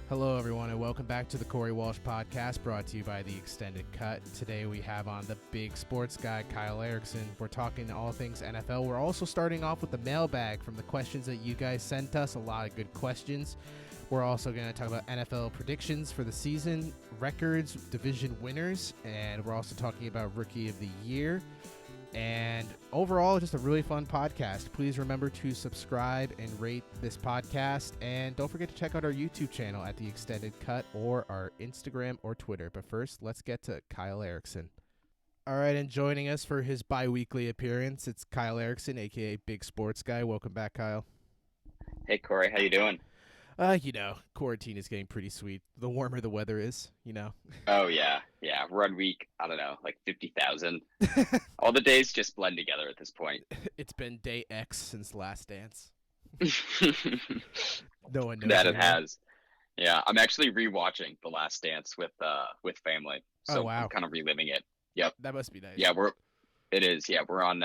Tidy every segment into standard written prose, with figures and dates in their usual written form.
Hello, everyone, and welcome back to the Corey Walsh Podcast, brought to you by The Extended Cut. Today we have on the big sports guy, Kyle Ericson. We're talking all things NFL. We're also starting off with the mailbag from the questions that you guys sent us. A lot of good questions. We're also going to talk about NFL predictions for the season, records, division winners, and we're also talking about Rookie of the Year. And overall, just a really fun podcast. Please remember to subscribe and rate this podcast. And don't forget to check out our YouTube channel at The Extended Cut or our Instagram or Twitter. But first, let's get to Kyle Ericson. All right, and joining us for his bi-weekly appearance, it's Kyle Ericson, a.k.a. Big Sports Guy. Welcome back, Kyle. Hey, Corey. How you doing? Quarantine is getting pretty sweet. The warmer the weather is, Oh, yeah. Yeah, we're on week, I don't know, like 50,000. All the days just blend together at this point. It's been day X since Last Dance. No one knows That it has. Yeah, I'm actually rewatching The Last Dance with family. So Oh, wow. I'm kind of reliving it. Yep. That must be nice. Yeah, it is. Yeah, we're on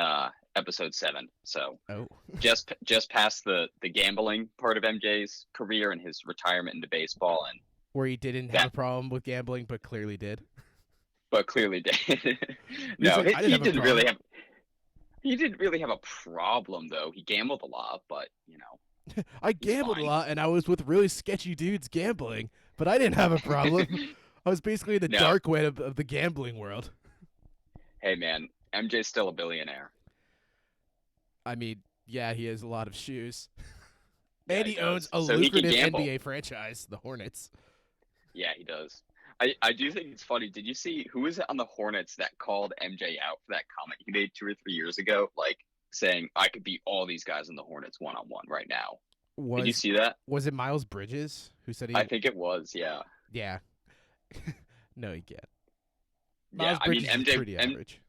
episode 7. So Oh. just past the gambling part of MJ's career and his retirement into baseball, and Where he didn't have a problem with gambling, but clearly did. but clearly did. No, like, he didn't really have. He didn't really have a problem, though. He gambled a lot, but I gambled a fine. lot, and I was with really sketchy dudes gambling, but I didn't have a problem. I was basically in the No. dark web of the gambling world. Hey, man, MJ's still a billionaire. I mean, yeah, he has a lot of shoes. Yeah, And he he owns a does. So he can lucrative gamble. NBA franchise, the Hornets. Yeah, he does. I do think it's funny. Did you see who was it on the Hornets that called MJ out for that comment he made 2 or 3 years ago, like saying I could beat all these guys in the Hornets one-on-one right now? Did you see that? Was it Miles Bridges who said he? I think it was. Yeah. Yeah. No, he can't. Yeah. Miles I mean, Bridges is pretty average.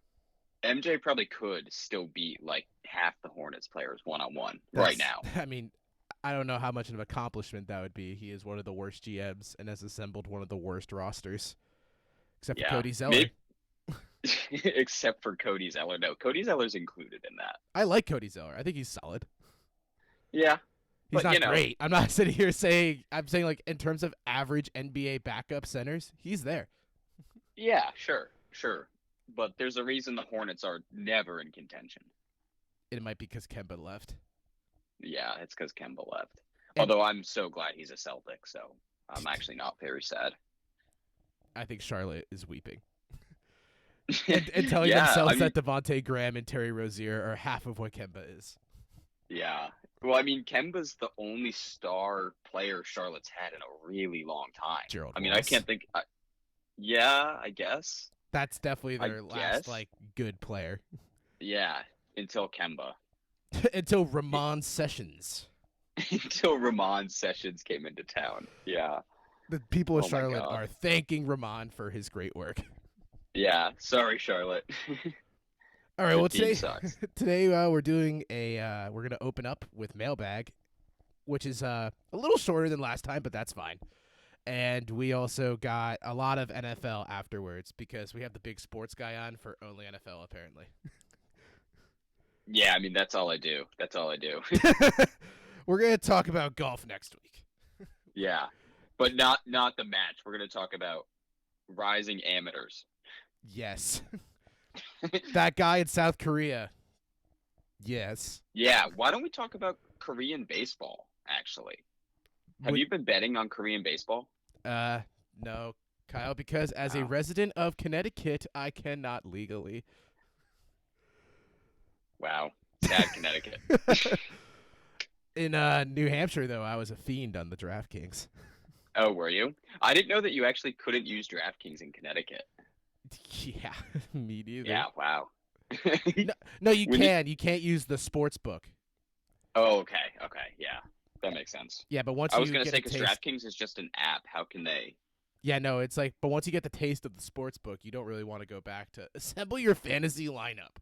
MJ probably could still beat like half the Hornets players one-on-one right now. I mean, I don't know how much of an accomplishment that would be. He is one of the worst GMs and has assembled one of the worst rosters, except for Yeah. Cody Zeller. Except for Cody Zeller. No, Cody Zeller's included in that. I like Cody Zeller. I think he's solid. Yeah. He's But, not great. I'm not sitting here saying. I'm saying, like, in terms of average NBA backup centers, he's there. Yeah, sure. But there's a reason the Hornets are never in contention. It might be because Kemba left. Yeah, it's because Kemba left. And- Although I'm so glad he's a Celtic, so I'm actually not very sad. I think Charlotte is weeping. and telling Yeah, themselves I mean- that Devontae Graham and Terry Rozier are half of what Kemba is. Yeah. Well, I mean, Kemba's the only star player Charlotte's had in a really long time. Gerald I mean, Wallace. I can't think. Yeah, I guess. That's definitely I their last, guess. like, good player. Yeah, until Kemba. Until Ramon Sessions. Until Ramon Sessions came into town. Yeah. The people of Oh my Charlotte God. are thanking Ramon for his great work. Yeah. Sorry, Charlotte. All right, well, Your team today, sucks. we're doing we're going to open up with Mailbag, which is a little shorter than last time, but that's fine. And we also got a lot of NFL afterwards because we have the big sports guy on for only NFL, apparently. Yeah, I mean, that's all I do. We're going to talk about golf next week. Yeah. But not the match. We're going to talk about rising amateurs. Yes. That guy in South Korea. Yes. Yeah, why don't we talk about Korean baseball, actually? Have you been betting on Korean baseball? No, Kyle, because as a Oh. resident of Connecticut, I cannot legally. Wow. Sad Connecticut. In New Hampshire, though, I was a fiend on the DraftKings. Oh, were you? I didn't know that you actually couldn't use DraftKings in Connecticut. Yeah, me neither. Yeah, wow. No, you When can. You can't use the sports book. Oh, okay, yeah. That makes sense. Yeah, but once I was you going to get say, a because taste, DraftKings is just an app. How can they? yeah, no, it's like, but once you get the taste of the sports book, you don't really want to go back to assemble your fantasy lineup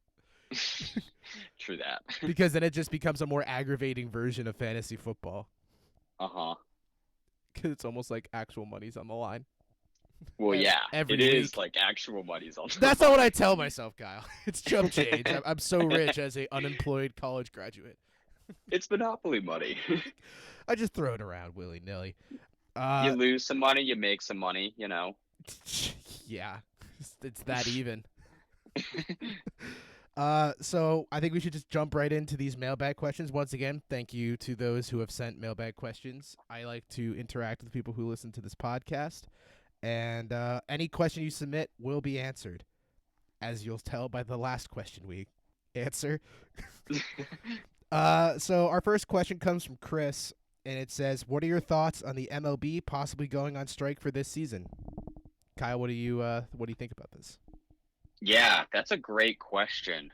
True that. because then it just becomes a more aggravating version of fantasy football Uh-huh. because it's almost like actual money's on the line. Well, yeah, Every it is week. like actual money's on. That's not what I tell myself, Kyle. It's chump change. I'm so rich as a unemployed college graduate. It's Monopoly money. I just throw it around willy-nilly. You Uh, lose some money, you make some money, yeah, it's that even. So I think we should just jump right into these mailbag questions. Once again, thank you to those who have sent mailbag questions. I like to interact with people who listen to this podcast, and any question you submit will be answered, as you'll tell by the last question we answer. So our first question comes from Chris, and it says, "What are your thoughts on the MLB possibly going on strike for this season?" Kyle, what do you think about this? Yeah, that's a great question.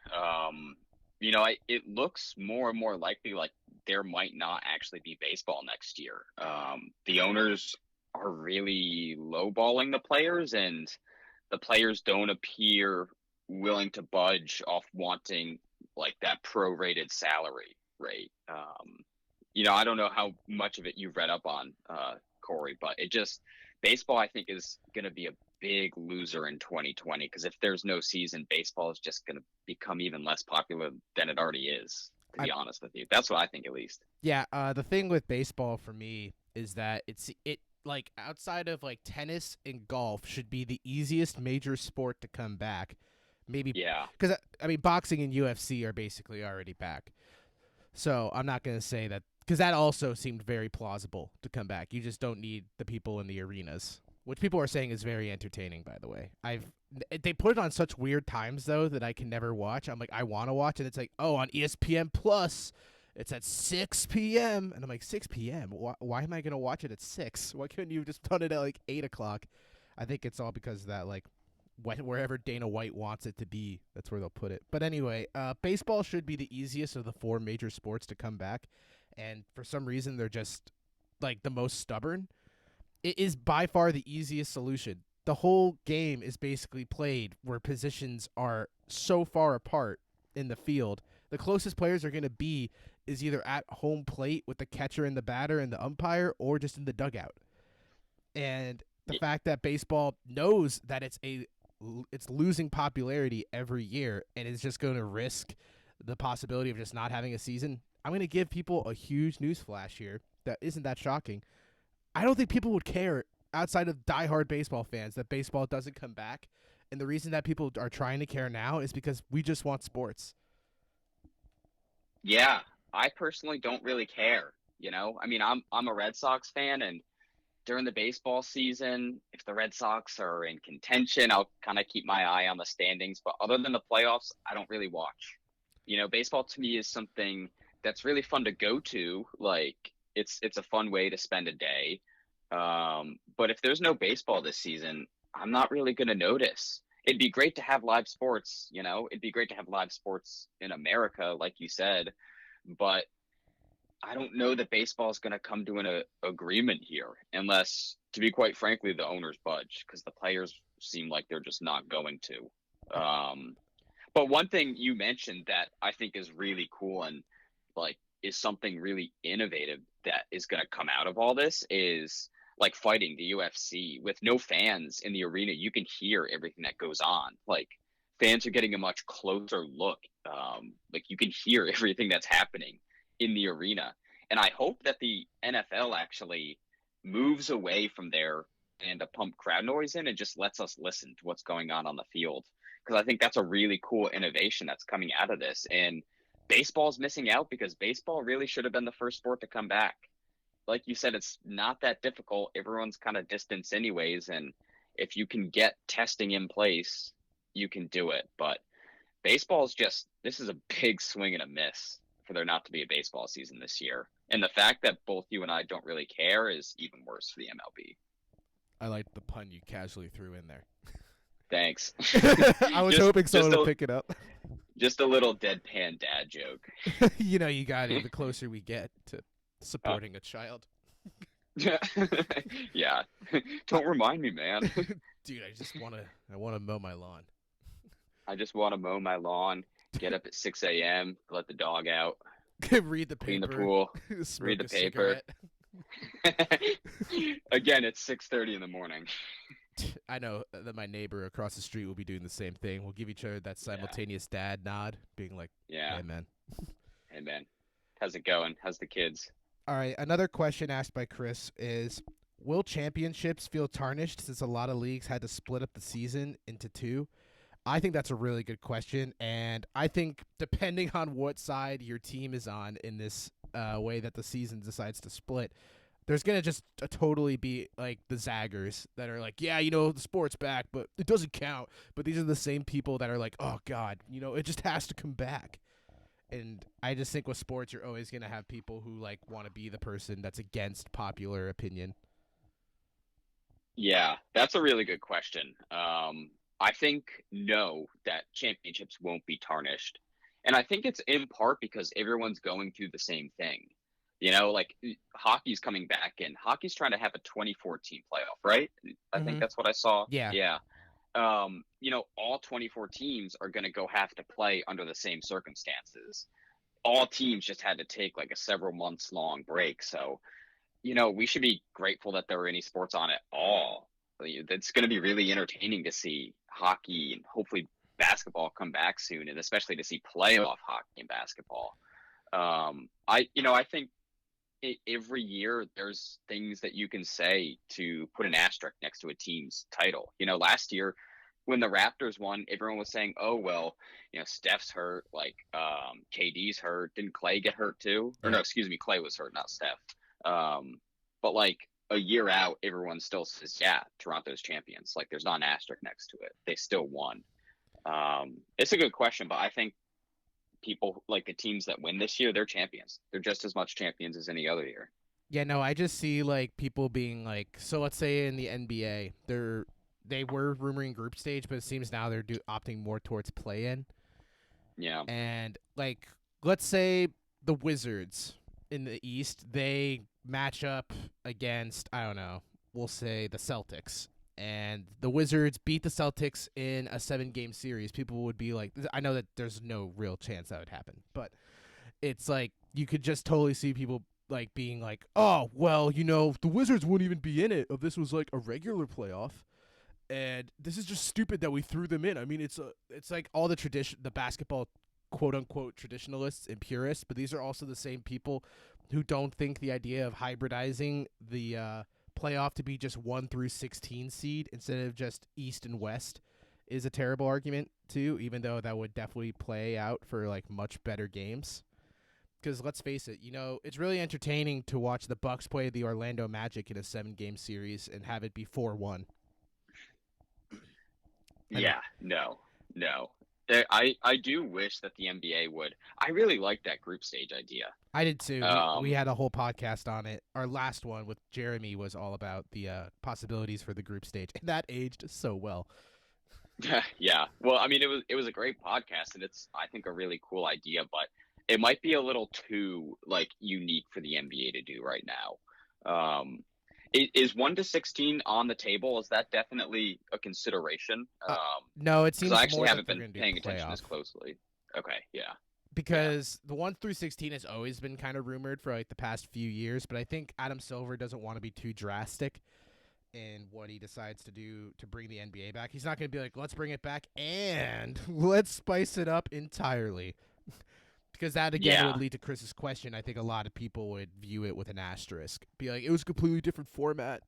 It looks more and more likely like there might not actually be baseball next year. The owners are really lowballing the players, and the players don't appear willing to budge off wanting like that prorated salary rate. I don't know how much of it you've read up on, Corey, but baseball, I think, is going to be a big loser in 2020 because if there's no season, baseball is just going to become even less popular than it already is, to I be honest with you. That's what I think, at least. Yeah, the thing with baseball for me is that it like outside of like tennis and golf should be the easiest major sport to come back. Maybe Yeah. because I mean boxing and UFC are basically already back. So I'm not gonna say that because that also seemed very plausible to come back. You just don't need the people in the arenas, which people are saying is very entertaining. By the way, they put it on such weird times though that I can never watch. I'm like I want to watch, and it's like on ESPN Plus. It's at 6 p.m. And I'm like 6 p.m. Why am I gonna watch it at 6? Why couldn't you have just done it at like 8 o'clock? I think it's all because of that wherever Dana White wants it to be, that's where they'll put it. But anyway, baseball should be the easiest of the four major sports to come back, and for some reason they're just like the most stubborn. It is by far the easiest solution. The whole game is basically played where positions are so far apart in the field. The closest players are going to be is either at home plate with the catcher and the batter and the umpire or just in the dugout. And the fact that baseball knows that it's losing popularity every year and is just going to risk the possibility of just not having a season. I'm going to give people a huge news flash here that isn't that shocking. I don't think people would care outside of diehard baseball fans that baseball doesn't come back. And the reason that people are trying to care now is because we just want sports. Yeah. I personally don't really care. I mean, I'm a Red Sox fan, and during the baseball season, if the Red Sox are in contention, I'll kind of keep my eye on the standings. But other than the playoffs, I don't really watch. Baseball to me is something that's really fun to go to. Like it's a fun way to spend a day. But if there's no baseball this season, I'm not really going to notice. It'd be great to have live sports. It'd be great to have live sports in America, like you said. But I don't know that baseball is going to come to an agreement here unless, to be quite frankly, the owners budge because the players seem like they're just not going to. But one thing you mentioned that I think is really cool and like is something really innovative that is going to come out of all this is like fighting the UFC with no fans in the arena. You can hear everything that goes on. Like fans are getting a much closer look. Like you can hear everything that's happening in the arena. And I hope that the NFL actually moves away from there and to pump crowd noise in and just lets us listen to what's going on the field. Because I think that's a really cool innovation that's coming out of this. And baseball's missing out because baseball really should have been the first sport to come back. Like you said, it's not that difficult. Everyone's kind of distance anyways. And if you can get testing in place, you can do it. But baseball's this is a big swing and a miss for there not to be a baseball season this year. And the fact that both you and I don't really care is even worse for the MLB. I like the pun you casually threw in there. Thanks. I was hoping someone would pick it up. Just a little deadpan dad joke. You got it. The closer we get to supporting a child. Yeah. Don't remind me, man. Dude, I wanna mow my lawn. I just want to mow my lawn, get up at 6 a.m., let the dog out, Read the paper. clean the pool, read the paper. Again, it's 6:30 in the morning. I know that my neighbor across the street will be doing the same thing. We'll give each other that simultaneous dad nod, being like, yeah. Hey, man. Hey, man. How's it going? How's the kids? All right, another question asked by Chris is, will championships feel tarnished since a lot of leagues had to split up the season into two? I think that's a really good question, and I think depending on what side your team is on in this way that the season decides to split, there's gonna just totally be like the zaggers that are like, yeah, the sport's back, but it doesn't count. But these are the same people that are like, oh God, it just has to come back. And I just think with sports, you're always gonna have people who like want to be the person that's against popular opinion. Yeah, that's a really good question. I think no, that championships won't be tarnished. And I think it's in part because everyone's going through the same thing. Like hockey's coming back in. Hockey's trying to have a 2014 playoff, right? I think Mm-hmm. that's what I saw. Yeah. Yeah. All 24 teams are going to go have to play under the same circumstances. All teams just had to take like a several months long break. So, we should be grateful that there were any sports on at all. It's going to be really entertaining to see hockey and hopefully basketball come back soon, and especially to see playoff hockey and basketball. I think every year there's things that you can say to put an asterisk next to a team's title. Last year when the Raptors won, everyone was saying, "Oh well, Steph's hurt, like KD's hurt. Didn't Clay get hurt too?" Or no, excuse me, Clay was hurt, not Steph. But like a year out, everyone still says, "Yeah, Toronto's champions." Like there's not an asterisk next to it. They still won. It's a good question, but I think people like the teams that win this year, they're champions. They're just as much champions as any other year. Yeah, no, I just see like people being like, so let's say in the NBA, they were rumoring group stage, but it seems now they're opting more towards play-in. Yeah. And like, let's say the Wizards in the East, they match up against, I don't know, we'll say the Celtics. And the Wizards beat the Celtics in a 7-game series. People would be like, I know that there's no real chance that would happen, but it's like you could just totally see people like being like, oh, well, the Wizards wouldn't even be in it if this was like a regular playoff. And this is just stupid that we threw them in. I mean, it's like all the basketball quote unquote traditionalists and purists, but these are also the same people who don't think the idea of hybridizing the playoff to be just 1 through 16 seed instead of just East and West is a terrible argument too, even though that would definitely play out for like much better games. Because let's face it, it's really entertaining to watch the Bucks play the Orlando Magic in a 7-game series and have it be 4-1. Yeah, no. I do wish that the NBA would. I really like that group stage idea. I did too. We had a whole podcast on it. Our last one with Jeremy was all about the possibilities for the group stage, and that aged so well. Yeah. Well, I mean, it was a great podcast, and it's I think a really cool idea, but it might be a little too like unique for the NBA to do right now. Is 1 to 16 on the table? Is that definitely a consideration? No, it seems I actually more haven't that been paying attention as closely. Okay, yeah. Because the 1 through 16 has always been kind of rumored for like the past few years, but I think Adam Silver doesn't want to be too drastic in what he decides to do to bring the NBA back. He's not going to be like, let's bring it back and let's spice it up entirely. Because that, again, would lead to Chris's question. I think a lot of people would view it with an asterisk. Be like, it was a completely different format.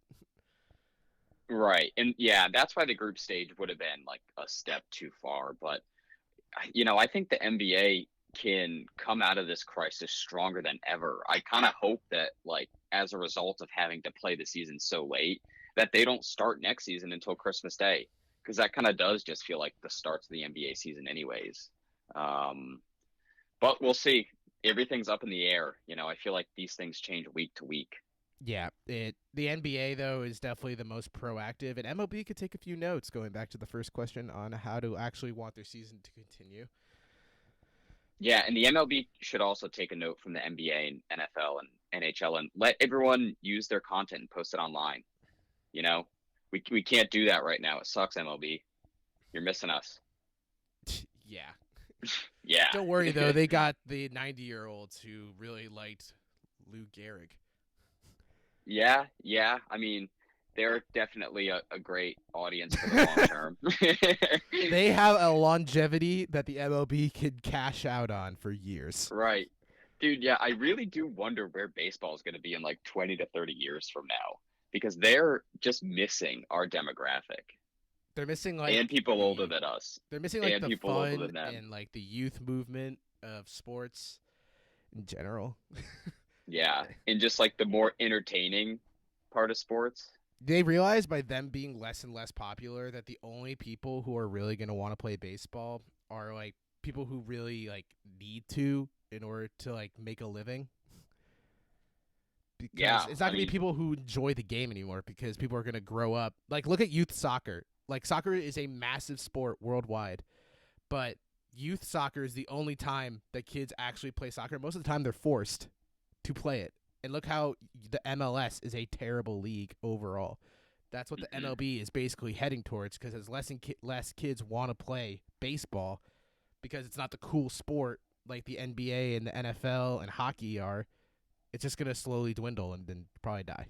Right. And yeah, that's why the group stage would have been like a step too far. But, I think the NBA can come out of this crisis stronger than ever. I kind of hope that, like, as a result of having to play the season so late, that they don't start next season until Christmas Day. Because that kind of does just feel like the start of the NBA season anyways. But we'll see. Everything's up in the air. I feel like these things change week to week. Yeah, the NBA, though, is definitely the most proactive, and MLB could take a few notes, going back to the first question, on how to actually want their season to continue. Yeah, and the MLB should also take a note from the NBA and NFL and NHL and let everyone use their content and post it online. We can't do that right now. It sucks, MLB. You're missing us. Yeah. Yeah. Don't worry, though. They got the 90-year-olds who really liked Lou Gehrig. Yeah. I mean, they're definitely a great audience for the long term. They have a longevity that the MLB could cash out on for years. Right. Dude, yeah, I really do wonder where baseball is going to be in like 20 to 30 years from now. because they're just missing our demographic They're missing like and people older than us they're missing like and the people older fun than them. and like the youth movement of sports in general. Yeah, and just like the more entertaining part of sports. They realize by them being less and less popular that the only people who are really going to want to play baseball are like people who really like need to in order to like make a living. Because Yeah, it's not going to be people who enjoy the game anymore because people are going to grow up. Like look at youth soccer. Like soccer is a massive sport worldwide, but youth soccer is the only time that kids actually play soccer. Most of the time they're forced to play it. And look how the MLS is a terrible league overall. That's what the MLB is basically heading towards because as less kids want to play baseball because it's not the cool sport like the NBA and the NFL and hockey are, it's just going to slowly dwindle and then probably die.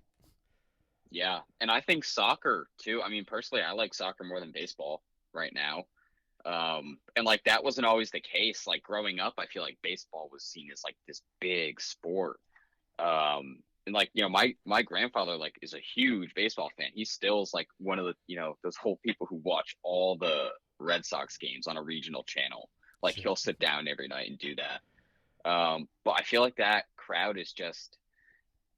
Yeah, and I think soccer too. I mean, personally, I like soccer more than baseball right now. And like that wasn't always the case. Like growing up, I feel like baseball was seen as like this big sport. And like, my grandfather like is a huge baseball fan. He still is like one of the, those whole people who watch all the Red Sox games on a regional channel. Like he'll sit down every night and do that. But I feel like that crowd is just,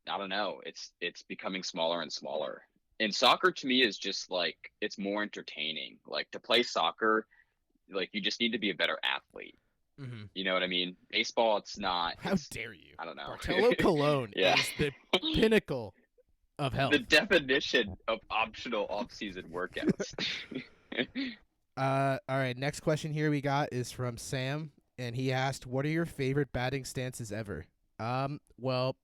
I don't know, it's becoming smaller and smaller. And soccer to me is just like, it's more entertaining. Like to play soccer, like you just need to be a better athlete. Mm-hmm. You know what I mean? Baseball, it's not. How dare you? I don't know. Bartolo Colon Yeah. is the pinnacle of health. The definition of optional off-season workouts. All right, next question here we got is from Sam, and he asked, "What are your favorite batting stances ever?" Well,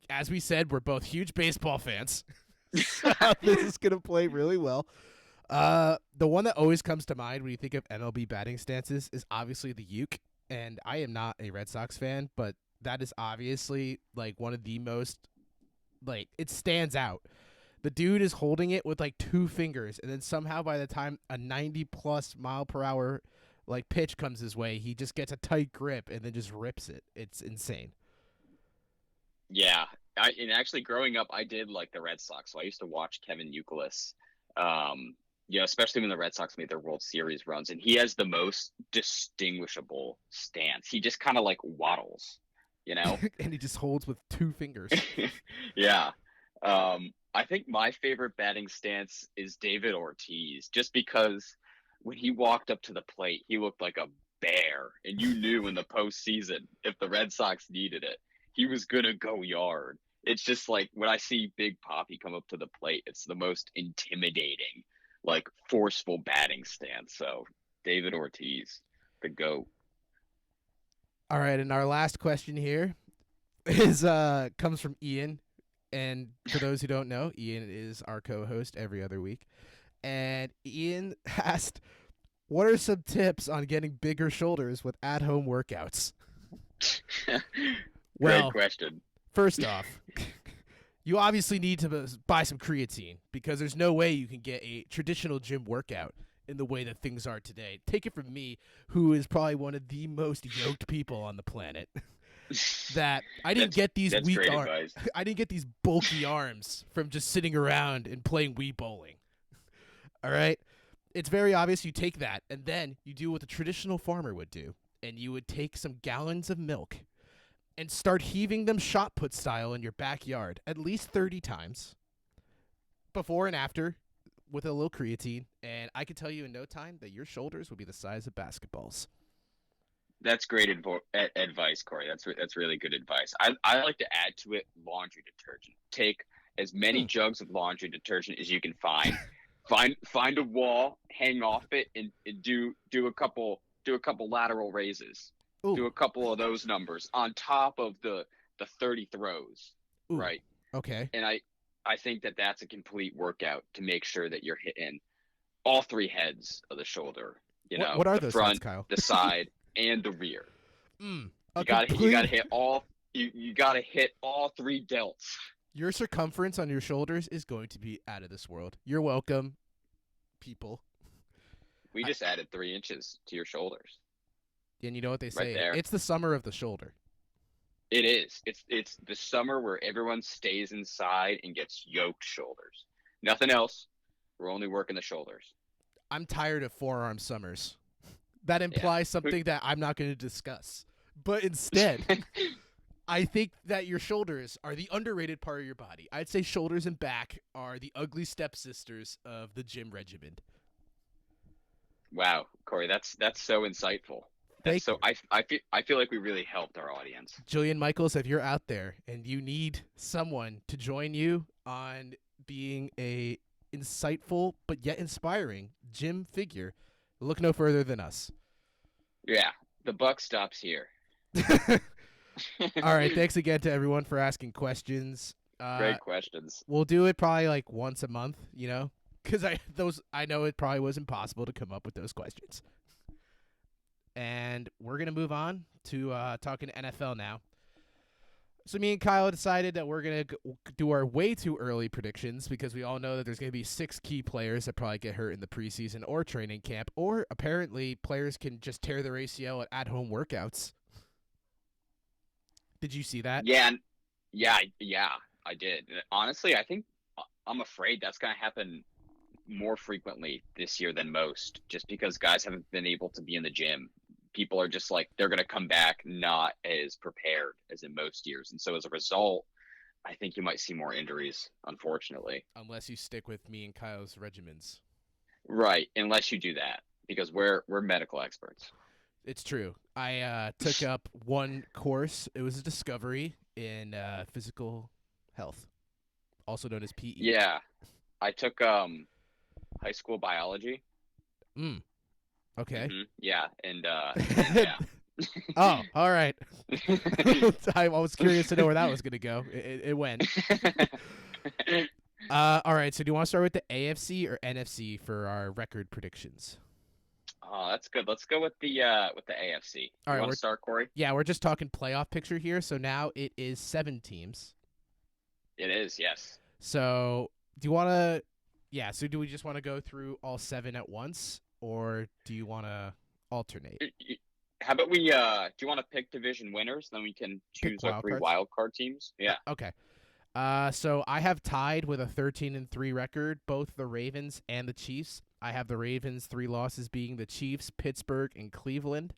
as we said, we're both huge baseball fans. So this is gonna play really well. The one that always comes to mind when you think of MLB batting stances is obviously the uke, and I am not a Red Sox fan, but that is obviously like one of the most, like, it stands out. The dude is holding it with like two fingers, and then somehow by the time a 90+ mile per hour like pitch comes his way, he just gets a tight grip and then just rips it. It's insane. Yeah, and actually growing up, I did like the Red Sox, so I used to watch Kevin Youkilis. Especially when the Red Sox made their World Series runs, and he has the most distinguishable stance. He just kind of like waddles, And he just holds with two fingers. Yeah. I think my favorite batting stance is David Ortiz, just because when he walked up to the plate, he looked like a bear, and you knew in the postseason if the Red Sox needed it, he was gonna go yard. It's just like when I see Big Poppy come up to the plate, it's the most intimidating, like forceful batting stance. So David Ortiz, the GOAT. All right, and our last question here is comes from Ian. And for those who don't know, Ian is our co-host every other week. And Ian asked, "What are some tips on getting bigger shoulders with at-home workouts?" Great question. First off, you obviously need to buy some creatine because there's no way you can get a traditional gym workout in the way that things are today. Take it from me, who is probably one of the most yoked people on the planet. That I didn't get these weak arms. I didn't get these bulky arms from just sitting around and playing Wii bowling. All right? It's very obvious you take that and then you do what the traditional farmer would do. And you would take some gallons of milk and start heaving them shot put style in your backyard at least 30 times before and after with a little creatine. And I can tell you in no time that your shoulders will be the size of basketballs. That's great advice, Corey. That's really good advice. I like to add to it laundry detergent. Take as many jugs of laundry detergent as you can find. Find a wall, hang off it, and do a couple lateral raises. Ooh. Do a couple of those numbers on top of the 30 throws. Ooh. Right. Okay. And I think that's a complete workout to make sure that you're hitting all three heads of the shoulder. What are the those front, heads, Kyle? the side, and the rear. You gotta hit all. You gotta hit all three delts. Your circumference on your shoulders is going to be out of this world. You're welcome, people. We just added 3 inches to your shoulders. And you know what they say? Right there. It's the summer of the shoulder. It is. It's the summer where everyone stays inside and gets yoked shoulders. Nothing else. We're only working the shoulders. I'm tired of forearm summers. That Yeah. implies something that I'm not going to discuss. But instead, I think that your shoulders are the underrated part of your body. I'd say shoulders and back are the ugly stepsisters of the gym regimen. Wow, Corey, that's so insightful. That's Thank so you. I feel like we really helped our audience. Julian Michaels, if you're out there and you need someone to join you on being a insightful but yet inspiring gym figure, look no further than us. Yeah, the buck stops here. All right, thanks again to everyone for asking questions. Great questions. We'll do it probably like once a month, because I know it probably was impossible to come up with those questions. And we're gonna move on to talking NFL now. So me and Kyle decided that we're going to do our way too early predictions because we all know that there's going to be 6 key players that probably get hurt in the preseason or training camp, or apparently players can just tear their ACL at-home workouts. Did you see that? Yeah, I did. Honestly, I'm afraid that's going to happen more frequently this year than most, just because guys haven't been able to be in the gym. People are just like, they're going to come back not as prepared as in most years. And so as a result, I think you might see more injuries, unfortunately. Unless you stick with me and Kyle's regimens. Right. Unless you do that, because we're medical experts. It's true. I took up one course. It was a discovery in physical health, also known as PE. Yeah. I took high school biology. Okay. Mm-hmm. Yeah. And yeah. Oh, all right. I was curious to know where that was going to go. It went. All right. So do you want to start with the AFC or NFC for our record predictions? Oh, that's good. Let's go with the AFC. All right. Want to start, Corey? Yeah, we're just talking playoff picture here. So now it is 7 teams. It is, yes. So do you want to? Yeah. So do we just want to go through all 7 at once, or do you want to alternate? How about we do you want to pick division winners? Then we can choose our 3 wild card teams. Yeah. Okay. So I have tied with a 13-3 record, both the Ravens and the Chiefs. I have the Ravens 3 losses being the Chiefs, Pittsburgh, and Cleveland,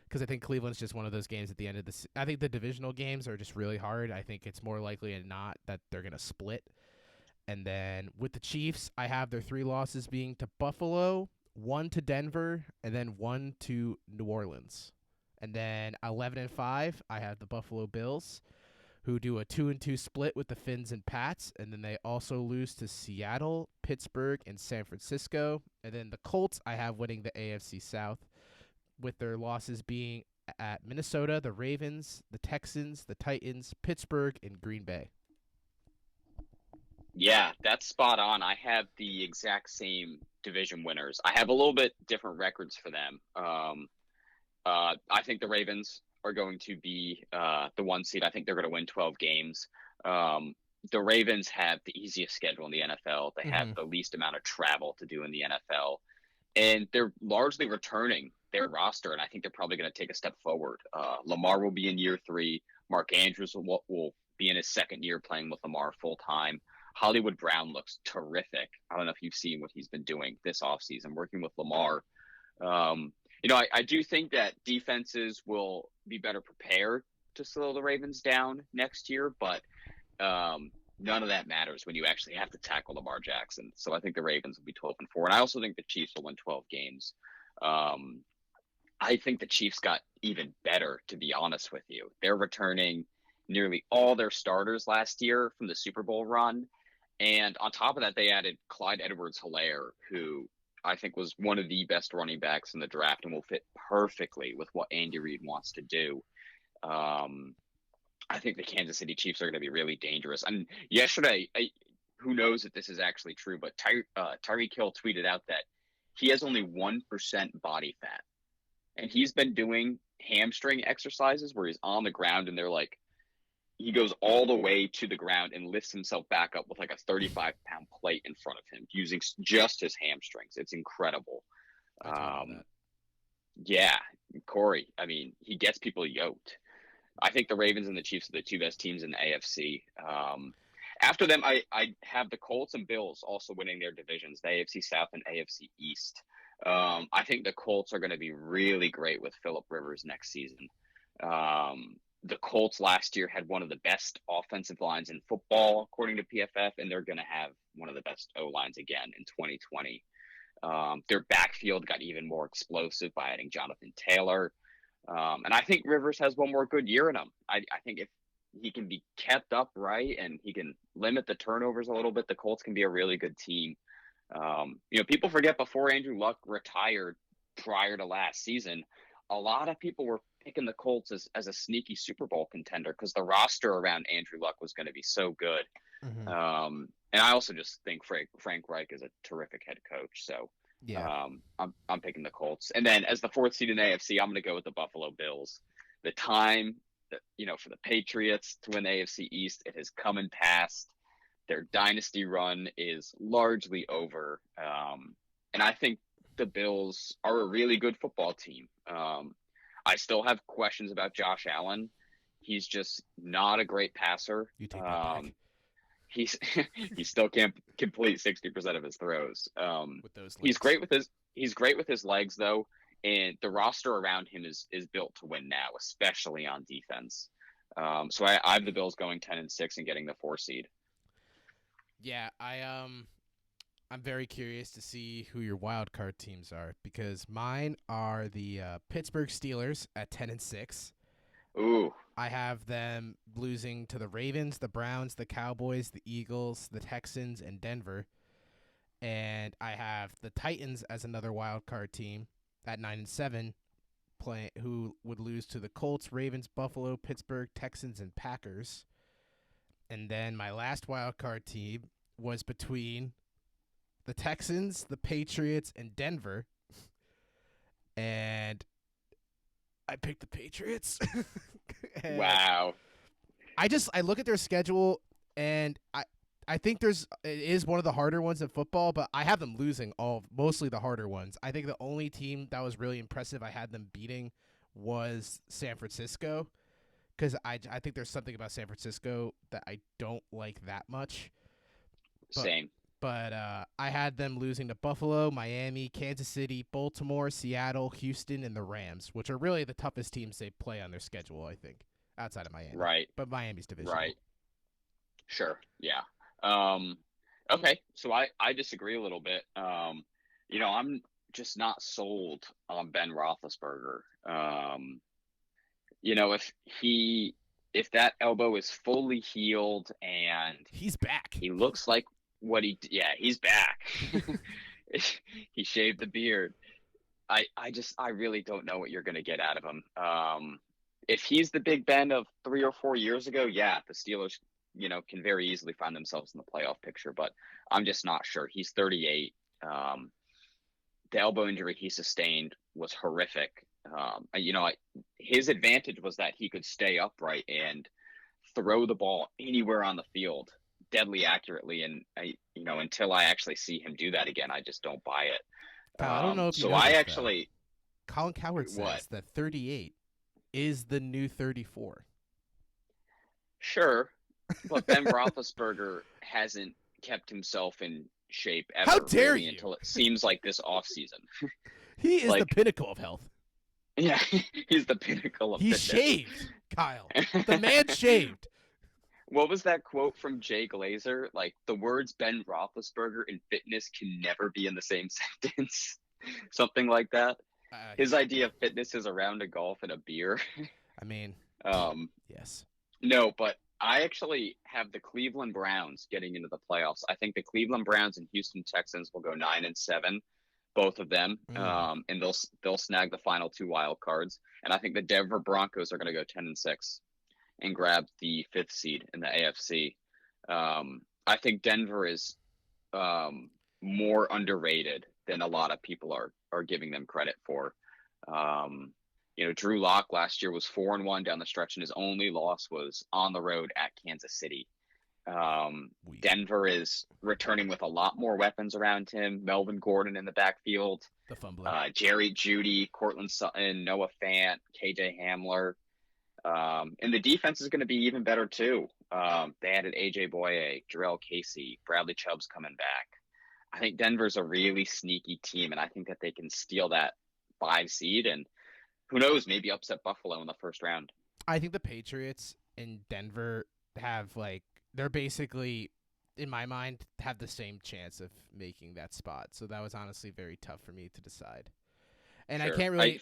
because I think Cleveland's just one of those games at the end of the I think the divisional games are just really hard. I think it's more likely than not that they're going to split. And then with the Chiefs, I have their 3 losses being to Buffalo, 1 to Denver, and then 1 to New Orleans. And then 11-5, I have the Buffalo Bills, who do a 2-2 split with the Finns and Pats, and then they also lose to Seattle, Pittsburgh, and San Francisco. And then the Colts, I have winning the AFC South, with their losses being at Minnesota, the Ravens, the Texans, the Titans, Pittsburgh, and Green Bay. Yeah, that's spot on. I have the exact same division winners. I have a little bit different records for them. I think the Ravens are going to be the 1 seed. I think they're going to win 12 games. The Ravens have the easiest schedule in the NFL. They have the least amount of travel to do in the NFL. And they're largely returning their roster, and I think they're probably going to take a step forward. Lamar will be in year 3. Mark Andrews will be in his 2nd year playing with Lamar full-time. Hollywood Brown looks terrific. I don't know if you've seen what he's been doing this offseason, working with Lamar. I do think that defenses will be better prepared to slow the Ravens down next year, but none of that matters when you actually have to tackle Lamar Jackson. So I think the Ravens will be 12-4, and I also think the Chiefs will win 12 games. I think the Chiefs got even better, to be honest with you. They're returning nearly all their starters last year from the Super Bowl run. And on top of that, they added Clyde Edwards-Helaire, who I think was one of the best running backs in the draft and will fit perfectly with what Andy Reid wants to do. I think the Kansas City Chiefs are going to be really dangerous. And yesterday, who knows if this is actually true, but Tyreek Hill tweeted out that he has only 1% body fat. And he's been doing hamstring exercises where he's on the ground and they're like, he goes all the way to the ground and lifts himself back up with like a 35-pound plate in front of him using just his hamstrings. It's incredible. Yeah, Corey, I mean, he gets people yoked. I think the Ravens and the Chiefs are the two best teams in the AFC. After them, I have the Colts and Bills also winning their divisions, the AFC South and AFC East. I think the Colts are going to be really great with Phillip Rivers next season. The Colts last year had one of the best offensive lines in football, according to PFF, and they're going to have one of the best O-lines again in 2020. Their backfield got even more explosive by adding Jonathan Taylor. And I think Rivers has one more good year in him. I think if he can be kept upright and he can limit the turnovers a little bit, the Colts can be a really good team. People forget before Andrew Luck retired prior to last season, a lot of people were picking the Colts as a sneaky Super Bowl contender because the roster around Andrew Luck was going to be so good. Mm-hmm. And I also just think Frank Reich is a terrific head coach. So Yeah. I'm picking the Colts. And then as the fourth seed in the AFC, I'm going to go with the Buffalo Bills. The time that, for the Patriots to win the AFC East, it has come and passed. Their dynasty run is largely over. And I think the Bills are a really good football team. I still have questions about Josh Allen. He's just not a great passer. You take that back. He still can't complete 60% of his throws. With those legs. He's great with his legs though, and the roster around him is built to win now, especially on defense. So I have the Bills going 10-6 and getting the 4 seed. Yeah, I'm very curious to see who your wild card teams are because mine are the Pittsburgh Steelers at 10-6. Ooh. I have them losing to the Ravens, the Browns, the Cowboys, the Eagles, the Texans, and Denver. And I have the Titans as another wild card team at 9-7, who would lose to the Colts, Ravens, Buffalo, Pittsburgh, Texans, and Packers. And then my last wild card team was between the Texans, the Patriots, and Denver. And I picked the Patriots. Wow. I look at their schedule and I think it is one of the harder ones in football, but I have them losing mostly the harder ones. I think the only team that was really impressive I had them beating was San Francisco because I think there's something about San Francisco that I don't like that much. Same. But I had them losing to Buffalo, Miami, Kansas City, Baltimore, Seattle, Houston, and the Rams, which are really the toughest teams they play on their schedule, I think, outside of Miami. Right. But Miami's division. Right. Sure. Yeah. Okay. So I disagree a little bit. I'm just not sold on Ben Roethlisberger. If that elbow is fully healed and he's back, he looks like he's back. He shaved the beard. I really don't know what you're going to get out of him. If he's the Big Ben of 3 or 4 years ago, yeah, the Steelers, can very easily find themselves in the playoff picture, but I'm just not sure. He's 38. The elbow injury he sustained was horrific. His advantage was that he could stay upright and throw the ball anywhere on the field deadly accurately, and until I actually see him do that again, I just don't buy it. I don't know if so you know I this, actually though. Colin Cowherd says that 38 is the new 34. Sure, but Ben Roethlisberger hasn't kept himself in shape ever. How dare really, you? until it seems like this offseason. He is the pinnacle of health. Yeah, he's the pinnacle of fitness. Shaved, Kyle. The man shaved. What was that quote from Jay Glazer? Like, the words Ben Roethlisberger and fitness can never be in the same sentence. Something like that. His idea of fitness is a round of golf and a beer. I mean, yes. No, but I actually have the Cleveland Browns getting into the playoffs. I think the Cleveland Browns and Houston Texans will go 9-7, both of them, and they'll snag the final 2 wild cards. And I think the Denver Broncos are going to go 10-6. And grab the 5th seed in the AFC. I think Denver is more underrated than a lot of people are giving them credit for. Drew Lock last year was 4-1 down the stretch, and his only loss was on the road at Kansas City. Denver is returning with a lot more weapons around him. Melvin Gordon in the backfield. The fumbler. Jerry Jeudy, Cortland Sutton, Noah Fant, KJ Hamler. And the defense is going to be even better too. They added AJ Boye, Jarrell Casey, Bradley Chubb's coming back. I think Denver's a really sneaky team, and I think that they can steal that 5 seed and who knows, maybe upset Buffalo in the first round. I think the Patriots in Denver have they're basically, in my mind, have the same chance of making that spot. So that was honestly very tough for me to decide. And Sure. I can't really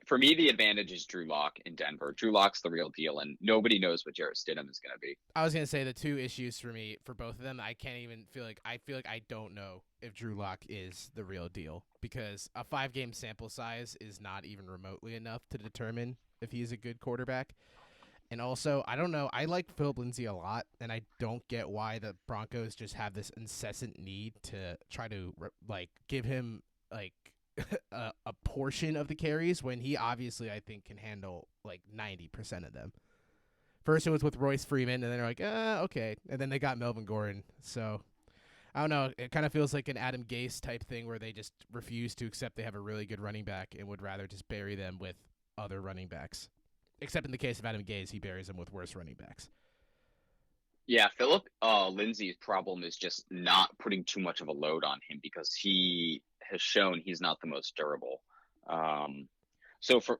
For me, the advantage is Drew Lock in Denver. Drew Lock's the real deal, and nobody knows what Jarrett Stidham is going to be. I was gonna say the two issues for me for both of them. I can't even feel like I don't know if Drew Lock is the real deal because a 5-game sample size is not even remotely enough to determine if he's a good quarterback. And also, I don't know. I like Philip Lindsay a lot, and I don't get why the Broncos just have this incessant need to try to give him a portion of the carries when he obviously I think can handle 90% of them. First it was with Royce Freeman, and then they're like, okay. And then they got Melvin Gordon. So, I don't know. It kind of feels like an Adam Gase type thing where they just refuse to accept they have a really good running back and would rather just bury them with other running backs. Except in the case of Adam Gase, he buries them with worse running backs. Yeah, Philip Lindsay's problem is just not putting too much of a load on him because he has shown he's not the most durable. So for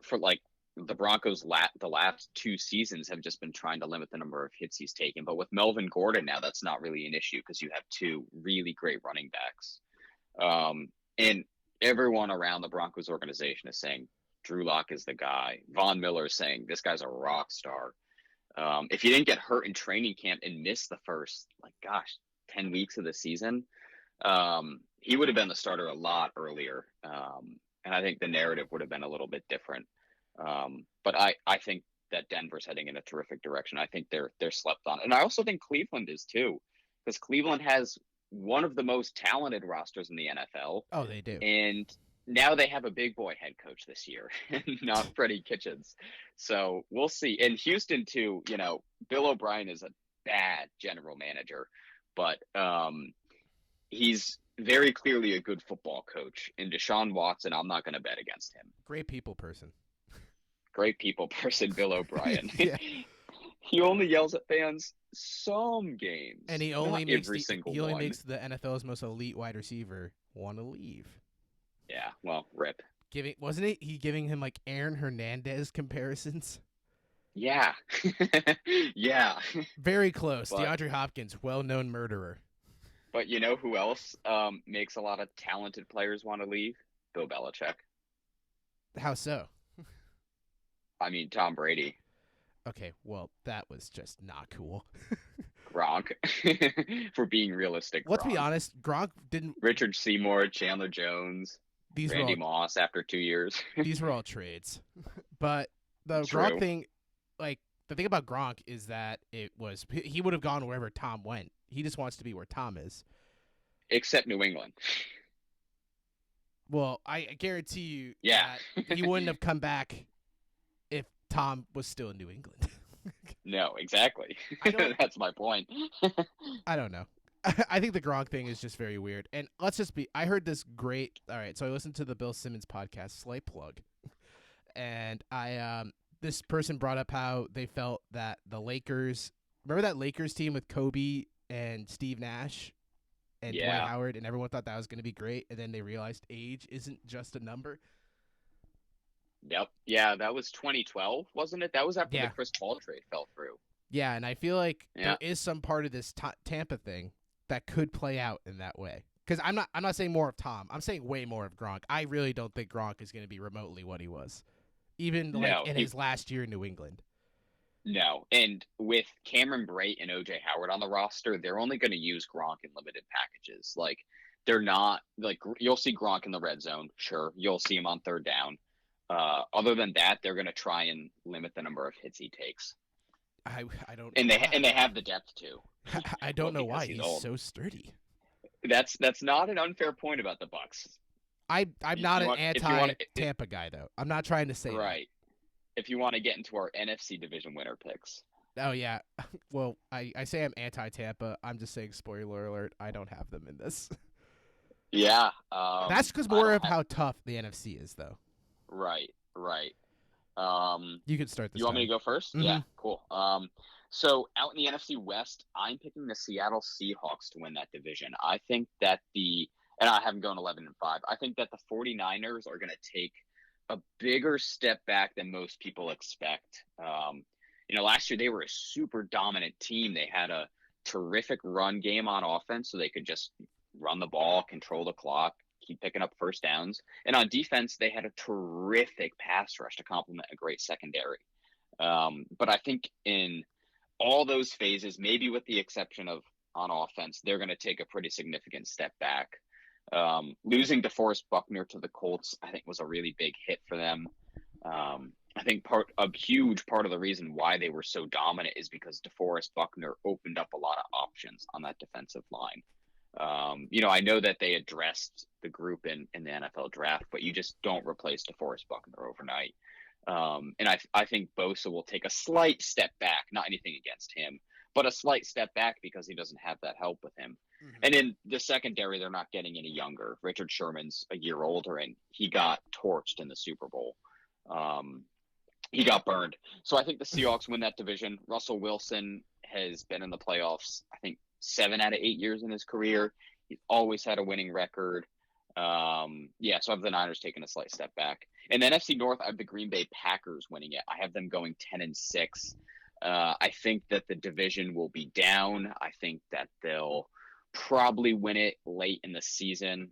the Broncos, the last 2 seasons have just been trying to limit the number of hits he's taken. But with Melvin Gordon now, that's not really an issue because you have 2 really great running backs. And everyone around the Broncos organization is saying Drew Lock is the guy. Von Miller is saying this guy's a rock star. If he didn't get hurt in training camp and miss the first, 10 weeks of the season, he would have been the starter a lot earlier. And I think the narrative would have been a little bit different. But I think that Denver's heading in a terrific direction. I think they're slept on. And I also think Cleveland is too, because Cleveland has one of the most talented rosters in the NFL. Oh, they do. And now they have a big boy head coach this year, not Freddie Kitchens. So we'll see. And Houston too, Bill O'Brien is a bad general manager, but he's very clearly a good football coach. And Deshaun Watson, I'm not going to bet against him. Great people person, Bill O'Brien. Yeah. He only yells at fans some games, and he only makes the NFL's most elite wide receiver want to leave. Yeah, well, rip. Wasn't he giving him Aaron Hernandez comparisons? Yeah. Yeah. Very close. DeAndre Hopkins, well-known murderer. But you know who else makes a lot of talented players want to leave? Bill Belichick. How so? I mean, Tom Brady. Okay, well, that was just not cool. Gronk. For being realistic, Let's be honest, Gronk didn't... Richard Seymour, Chandler Jones, Randy Moss after 2 years. These were all trades. But the True. Gronk thing, the thing about Gronk is that he would have gone wherever Tom went. He just wants to be where Tom is. Except New England. Well, I guarantee you that he wouldn't have come back if Tom was still in New England. No, exactly. That's my point. I don't know. I think the Gronk thing is just very weird. And I heard this great, all right, so I listened to the Bill Simmons podcast, slight plug. And this person brought up how they felt that the Lakers, remember that Lakers team with Kobe and Steve Nash and Dwight Howard, and everyone thought that was going to be great, and then they realized age isn't just a number. Yep. Yeah, that was 2012, wasn't it? That was after the Chris Paul trade fell through. Yeah, and I feel like there is some part of this Tampa thing that could play out in that way. Because I'm not saying more of Tom. I'm saying way more of Gronk. I really don't think Gronk is going to be remotely what he was, even in his last year in New England. No, and with Cameron Brate and OJ Howard on the roster, they're only going to use Gronk in limited packages. They're not you'll see Gronk in the red zone, sure. You'll see him on third down. Other than that, they're going to try and limit the number of hits he takes. I don't. And they have the depth too. I don't know why he's so sturdy. That's not an unfair point about the Bucks. I'm not an anti-Tampa guy though. I'm not trying to say right. If you want to get into our NFC division winner picks. Oh yeah. Well, I say I'm anti-Tampa. I'm just saying, spoiler alert, I don't have them in this. Yeah. That's because more of how tough the NFC is, though. Right. You could start this You want me to time. go first? Mm-hmm. Yeah, cool. So out in the NFC West, I'm picking the Seattle Seahawks to win that division. I think that and I have them going 11-5. I think that the 49ers are going to take a bigger step back than most people expect. Last year they were a super dominant team. They had a terrific run game on offense, so they could just run the ball, control the clock, keep picking up first downs. And on defense, they had a terrific pass rush to complement a great secondary. But I think in all those phases, maybe with the exception of on offense, they're going to take a pretty significant step back. Losing DeForest Buckner to the Colts, I think, was a really big hit for them. I think a huge part of the reason why they were so dominant is because DeForest Buckner opened up a lot of options on that defensive line. I know that they addressed the group in the NFL draft, but you just don't replace DeForest Buckner overnight. And I think Bosa will take a slight step back, not anything against him, but a slight step back because he doesn't have that help with him. Mm-hmm. And in the secondary, they're not getting any younger. Richard Sherman's a year older, and he got torched in the Super Bowl. He got burned. So I think the Seahawks win that division. Russell Wilson has been in the playoffs, I think, 7 out of 8 years in his career. He's always had a winning record. So I have the Niners taking a slight step back. In the NFC North, I have the Green Bay Packers winning it. I have them going 10-6. I think that the division will be down. I think that they'll probably win it late in the season,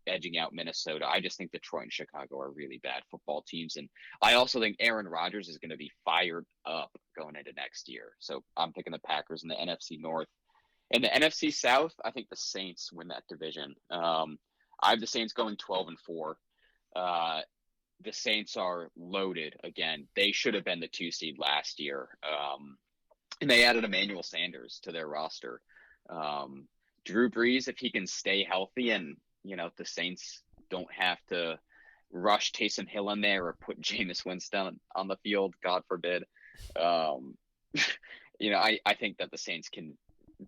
edging out Minnesota. I just think Detroit and Chicago are really bad football teams. And I also think Aaron Rodgers is going to be fired up going into next year. So I'm picking the Packers in the NFC North. In the NFC South, I think the Saints win that division. I have the Saints going 12-4. The Saints are loaded again. They should have been the 2 seed last year. And they added Emmanuel Sanders to their roster. Drew Brees, if he can stay healthy and, the Saints don't have to rush Taysom Hill in there or put Jameis Winston on the field, God forbid. I think that the Saints can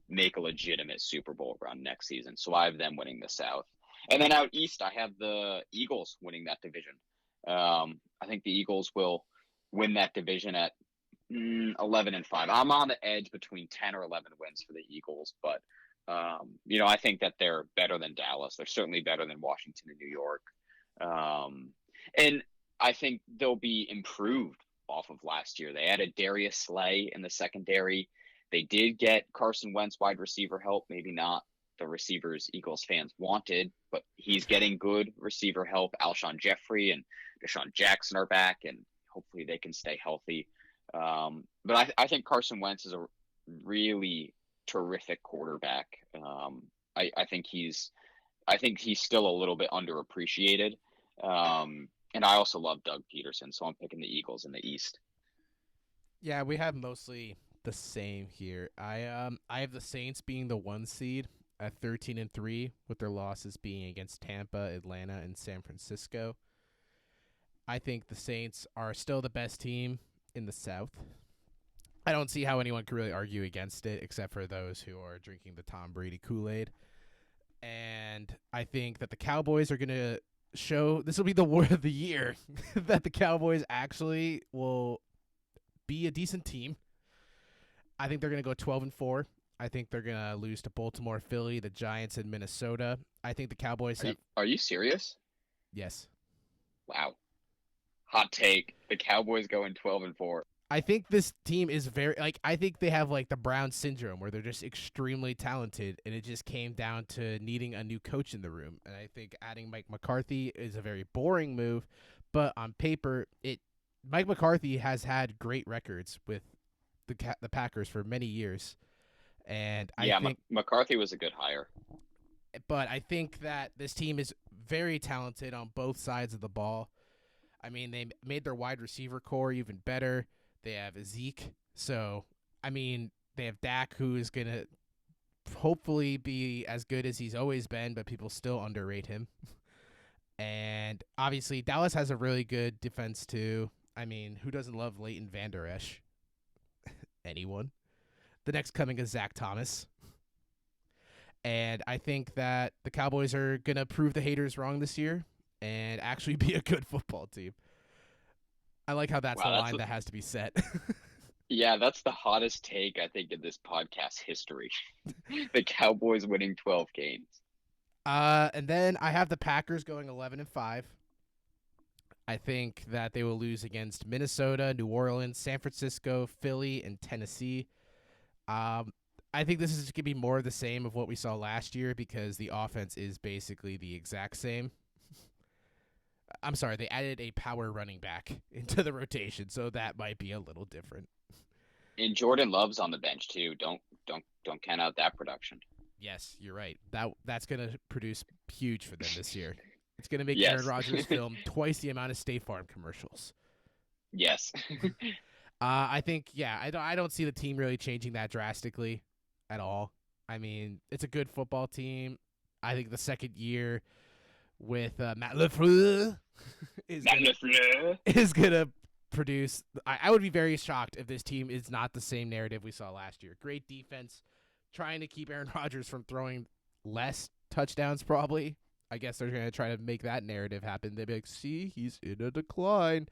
make a legitimate Super Bowl run next season. So I have them winning the South. And then out East, I have the Eagles winning that division. I think the Eagles will win that division at 11-5. I'm on the edge between 10 or 11 wins for the Eagles, but I think that they're better than Dallas. They're certainly better than Washington and New York. And I think they'll be improved off of last year. They added Darius Slay in the secondary. They did get Carson Wentz wide receiver help, maybe not the receivers Eagles fans wanted, but he's getting good receiver help. Alshon Jeffrey and Deshaun Jackson are back, and hopefully they can stay healthy. But I think Carson Wentz is a really terrific quarterback. I think he's still a little bit underappreciated. And I also love Doug Peterson, so I'm picking the Eagles in the East. Yeah, we have mostly the same here. I have the Saints being the 1 seed at 13-3, with their losses being against Tampa, Atlanta, and San Francisco. I think the Saints are still the best team in the South. I don't see how anyone can really argue against it, except for those who are drinking the Tom Brady Kool-Aid. And I think that the Cowboys are going to show, this will be the word of the year, that the Cowboys actually will be a decent team. I think they're going to go 12-4. I think they're going to lose to Baltimore, Philly, the Giants, and Minnesota. I think the Cowboys Are you serious? Yes. Wow. Hot take. The Cowboys going 12-4. I think this team is I think they have the Brown syndrome where they're just extremely talented, and it just came down to needing a new coach in the room. And I think adding Mike McCarthy is a very boring move, but on paper, Mike McCarthy has had great records with the Packers for many years. And I think McCarthy was a good hire. But I think that this team is very talented on both sides of the ball. I mean, they made their wide receiver core even better. They have Zeke. So, they have Dak, who is going to hopefully be as good as he's always been, but people still underrate him. And obviously, Dallas has a really good defense, too. Who doesn't love Leighton Vander Esch? Anyone. The next coming is Zach Thomas. And I think that the Cowboys are going to prove the haters wrong this year and actually be a good football team. I like how that's the Wow, line that has to be set. yeah, that's the hottest take I think in this podcast history. The Cowboys winning 12 games. And then I have the Packers going 11-5. I think that they will lose against Minnesota, New Orleans, San Francisco, Philly, and Tennessee. I think this is going to be more of the same of what we saw last year because the offense is basically the exact same. I'm sorry, they added a power running back into the rotation, so that might be a little different. And Jordan Love's on the bench too. Don't count out that production. Yes, you're right. That's going to produce huge for them this year. It's going to make Yes. Aaron Rodgers film twice the amount of State Farm commercials. Yes. I think, I don't see the team really changing that drastically at all. I mean, it's a good football team. I think the second year with Matt LaFleur is going to produce. I would be very shocked if this team is not the same narrative we saw last year. Great defense, trying to keep Aaron Rodgers from throwing less touchdowns probably. I guess they're going to try to make that narrative happen. They'll be like, see, he's in a decline,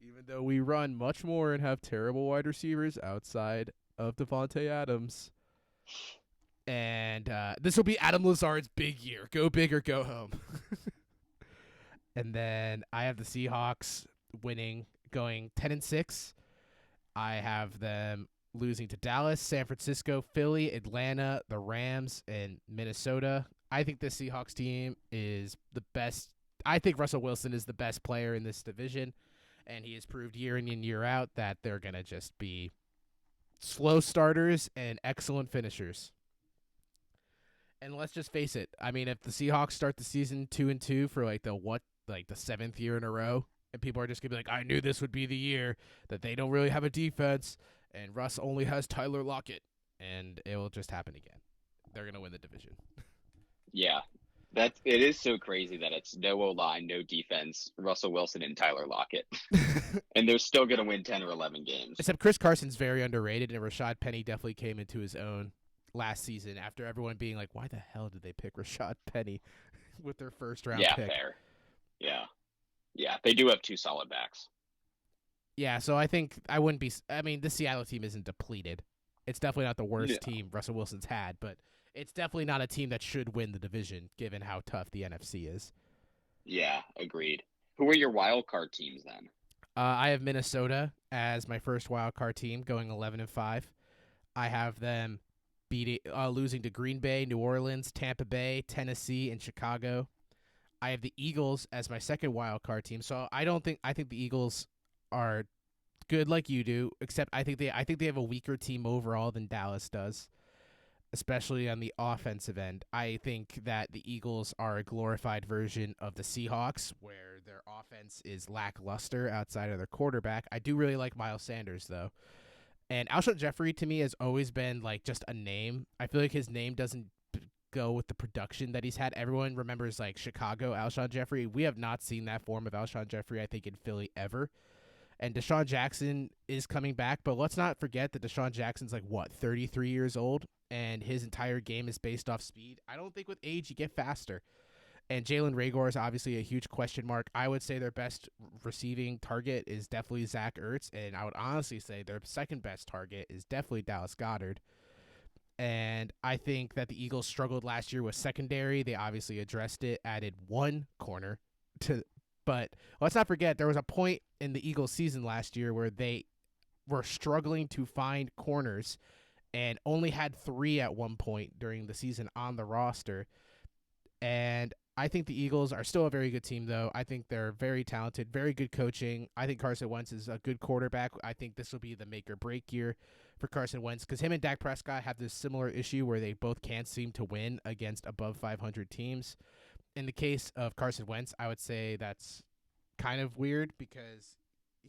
even though we run much more and have terrible wide receivers outside of Devontae Adams. And this will be Adam Lazard's big year. Go big or go home. And then I have the Seahawks winning, going 10-6. I have them losing to Dallas, San Francisco, Philly, Atlanta, the Rams, and Minnesota. I think the Seahawks team is the best. I think Russell Wilson is the best player in this division, and he has proved year in and year out that they're going to just be slow starters and excellent finishers. And let's just face it. I mean, if the Seahawks start the season 2-2 for the seventh year in a row, and people are just going to be like, I knew this would be the year that they don't really have a defense, and Russ only has Tyler Lockett, and it will just happen again. They're going to win the division. Yeah. It is so crazy that it's no O-line, no defense, Russell Wilson and Tyler Lockett. And they're still going to win 10 or 11 games. Except Chris Carson's very underrated, and Rashad Penny definitely came into his own last season after everyone being like, why the hell did they pick Rashad Penny with their first-round pick? Yeah, fair. Yeah. Yeah, they do have two solid backs. Yeah, so I think the Seattle team isn't depleted. It's definitely not the worst team Russell Wilson's had, but it's definitely not a team that should win the division, given how tough the NFC is. Yeah, agreed. Who are your wild card teams then? I have Minnesota as my first wild card team, going 11-5. I have them losing to Green Bay, New Orleans, Tampa Bay, Tennessee, and Chicago. I have the Eagles as my second wild card team. So I think the Eagles are good like you do, except I think they have a weaker team overall than Dallas does, especially on the offensive end. I think that the Eagles are a glorified version of the Seahawks, where their offense is lackluster outside of their quarterback. I do really like Miles Sanders, though. And Alshon Jeffrey, to me, has always been like just a name. I feel like his name doesn't go with the production that he's had. Everyone remembers like Chicago Alshon Jeffrey. We have not seen that form of Alshon Jeffrey, I think, in Philly ever. And Deshaun Jackson is coming back, but let's not forget that Deshaun Jackson's 33 years old, and his entire game is based off speed. I don't think with age you get faster. And Jalen Reagor is obviously a huge question mark. I would say their best receiving target is definitely Zach Ertz, and I would honestly say their second best target is definitely Dallas Goedert. And I think that the Eagles struggled last year with secondary. They obviously addressed it, added one corner but let's not forget there was a point in the Eagles season last year where they were struggling to find corners and only had 3 at one point during the season on the roster. And I think the Eagles are still a very good team, though. I think they're very talented, very good coaching. I think Carson Wentz is a good quarterback. I think this will be the make or break year for Carson Wentz because him and Dak Prescott have this similar issue where they both can't seem to win against above 500 teams. In the case of Carson Wentz, I would say that's kind of weird because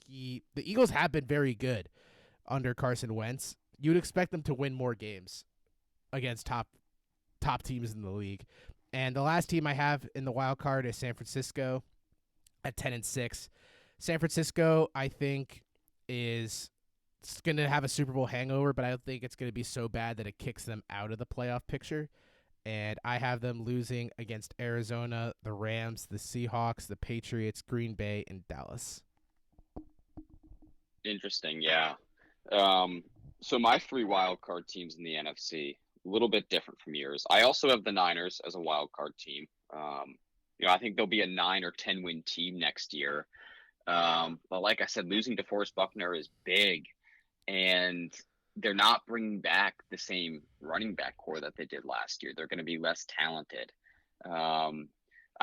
the Eagles have been very good under Carson Wentz. You'd expect them to win more games against top teams in the league. And the last team I have in the wild card is San Francisco at 10-6. San Francisco, I think, is going to have a Super Bowl hangover, but I don't think it's going to be so bad that it kicks them out of the playoff picture. And I have them losing against Arizona, the Rams, the Seahawks, the Patriots, Green Bay, and Dallas. Interesting, yeah. So my three wild card teams in the NFC, a little bit different from yours. I also have the Niners as a wild card team. I think they'll be a 9 or 10 win team next year. But like I said, losing DeForest Buckner is big, and they're not bringing back the same running back core that they did last year. They're going to be less talented. Um,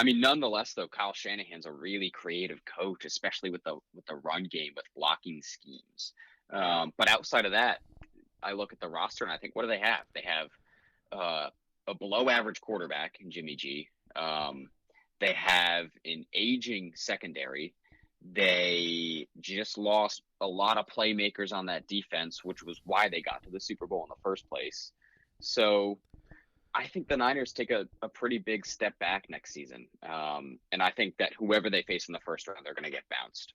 nonetheless, though, Kyle Shanahan's a really creative coach, especially with the run game with blocking schemes. But outside of that, I look at the roster and I think, what do they have? They have a below average quarterback in Jimmy G. They have an aging secondary. They just lost a lot of playmakers on that defense, which was why they got to the Super Bowl in the first place. So I think the Niners take a pretty big step back next season. And I think that whoever they face in the first round, they're going to get bounced.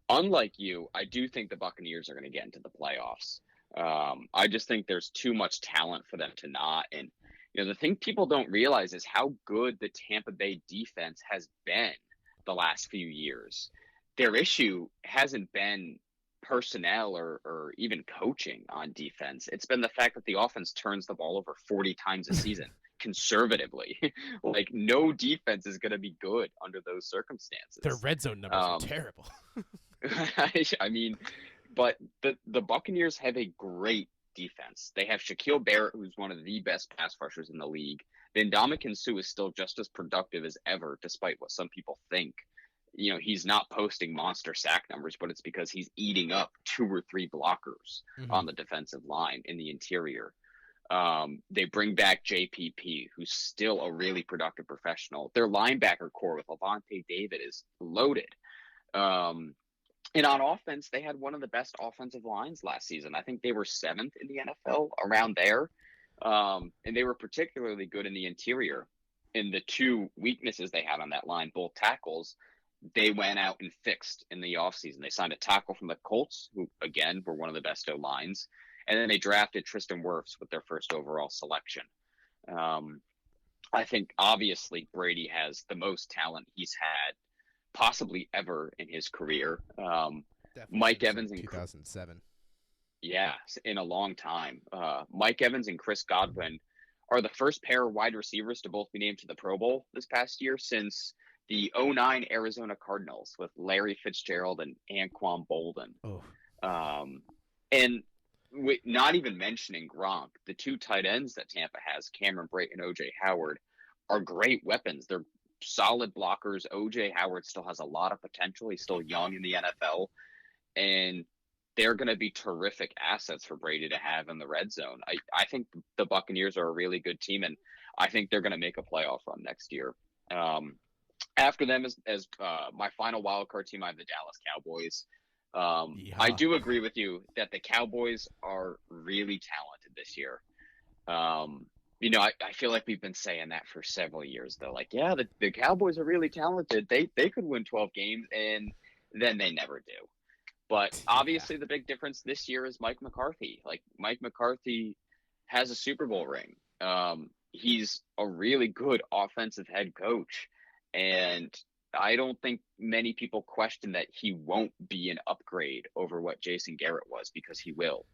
Unlike you, I do think the Buccaneers are going to get into the playoffs. I just think there's too much talent for them to not. And, the thing people don't realize is how good the Tampa Bay defense has been the last few years. Their issue hasn't been personnel or even coaching on defense. It's been the fact that the offense turns the ball over 40 times a season conservatively. Like, no defense is going to be good under those circumstances. Their red zone numbers are terrible. But the Buccaneers have a great defense. They have Shaquille Barrett, who's one of the best pass rushers in the league. Then Ndamukong Suh is still just as productive as ever, despite what some people think. He's not posting monster sack numbers, but it's because he's eating up 2 or 3 blockers on the defensive line in the interior. They bring back JPP, who's still a really productive professional. Their linebacker core with Levante David is loaded. And on offense, they had one of the best offensive lines last season. I think they were 7th in the NFL, around there. And they were particularly good in the interior. And the 2 weaknesses they had on that line, both tackles, they went out and fixed in the offseason. They signed a tackle from the Colts, who, again, were one of the best O-lines. And then they drafted Tristan Wirfs with their first overall selection. I think, obviously, Brady has the most talent he's had possibly ever in his career. Mike Evans in 2007. Yeah, in a long time. Mike Evans and Chris Godwin are the first pair of wide receivers to both be named to the Pro Bowl this past year since the 2009 Arizona Cardinals with Larry Fitzgerald and Anquan Bolden. And not even mentioning Gronk, the 2 tight ends that Tampa has, Cameron Brate and O.J. Howard, are great weapons. They're solid blockers. O.J. Howard still has a lot of potential. He's still young in the NFL. And they're going to be terrific assets for Brady to have in the red zone. I think the Buccaneers are a really good team, and I think they're going to make a playoff run next year. After them, as my final wild card team, I have the Dallas Cowboys. I do agree with you that the Cowboys are really talented this year. I feel like we've been saying that for several years, though. Like, yeah, the Cowboys are really talented. They could win 12 games, and then they never do. But obviously the big difference this year is Mike McCarthy. Like, Mike McCarthy has a Super Bowl ring. He's a really good offensive head coach. And I don't think many people question that he won't be an upgrade over what Jason Garrett was, because he will.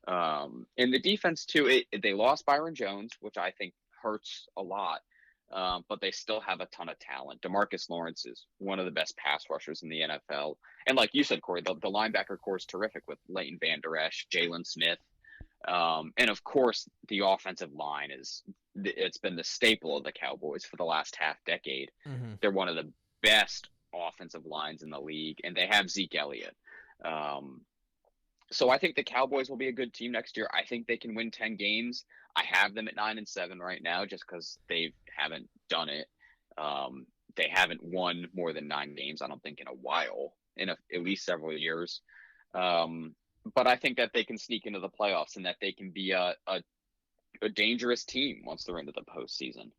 And the defense, too, they lost Byron Jones, which I think hurts a lot. But they still have a ton of talent. DeMarcus Lawrence is one of the best pass rushers in the NFL. And like you said, Corey, the linebacker core is terrific with Leighton Vander Esch, Jalen Smith. And of course, the offensive line it's been the staple of the Cowboys for the last half decade. Mm-hmm. They're one of the best offensive lines in the league, and they have Zeke Elliott. So I think the Cowboys will be a good team next year. I think they can win 10 games. I have them at 9-7 right now just because they haven't done it. They haven't won more than 9 games, I don't think, in a while, at least several years. But I think that they can sneak into the playoffs and that they can be a dangerous team once they're into the postseason.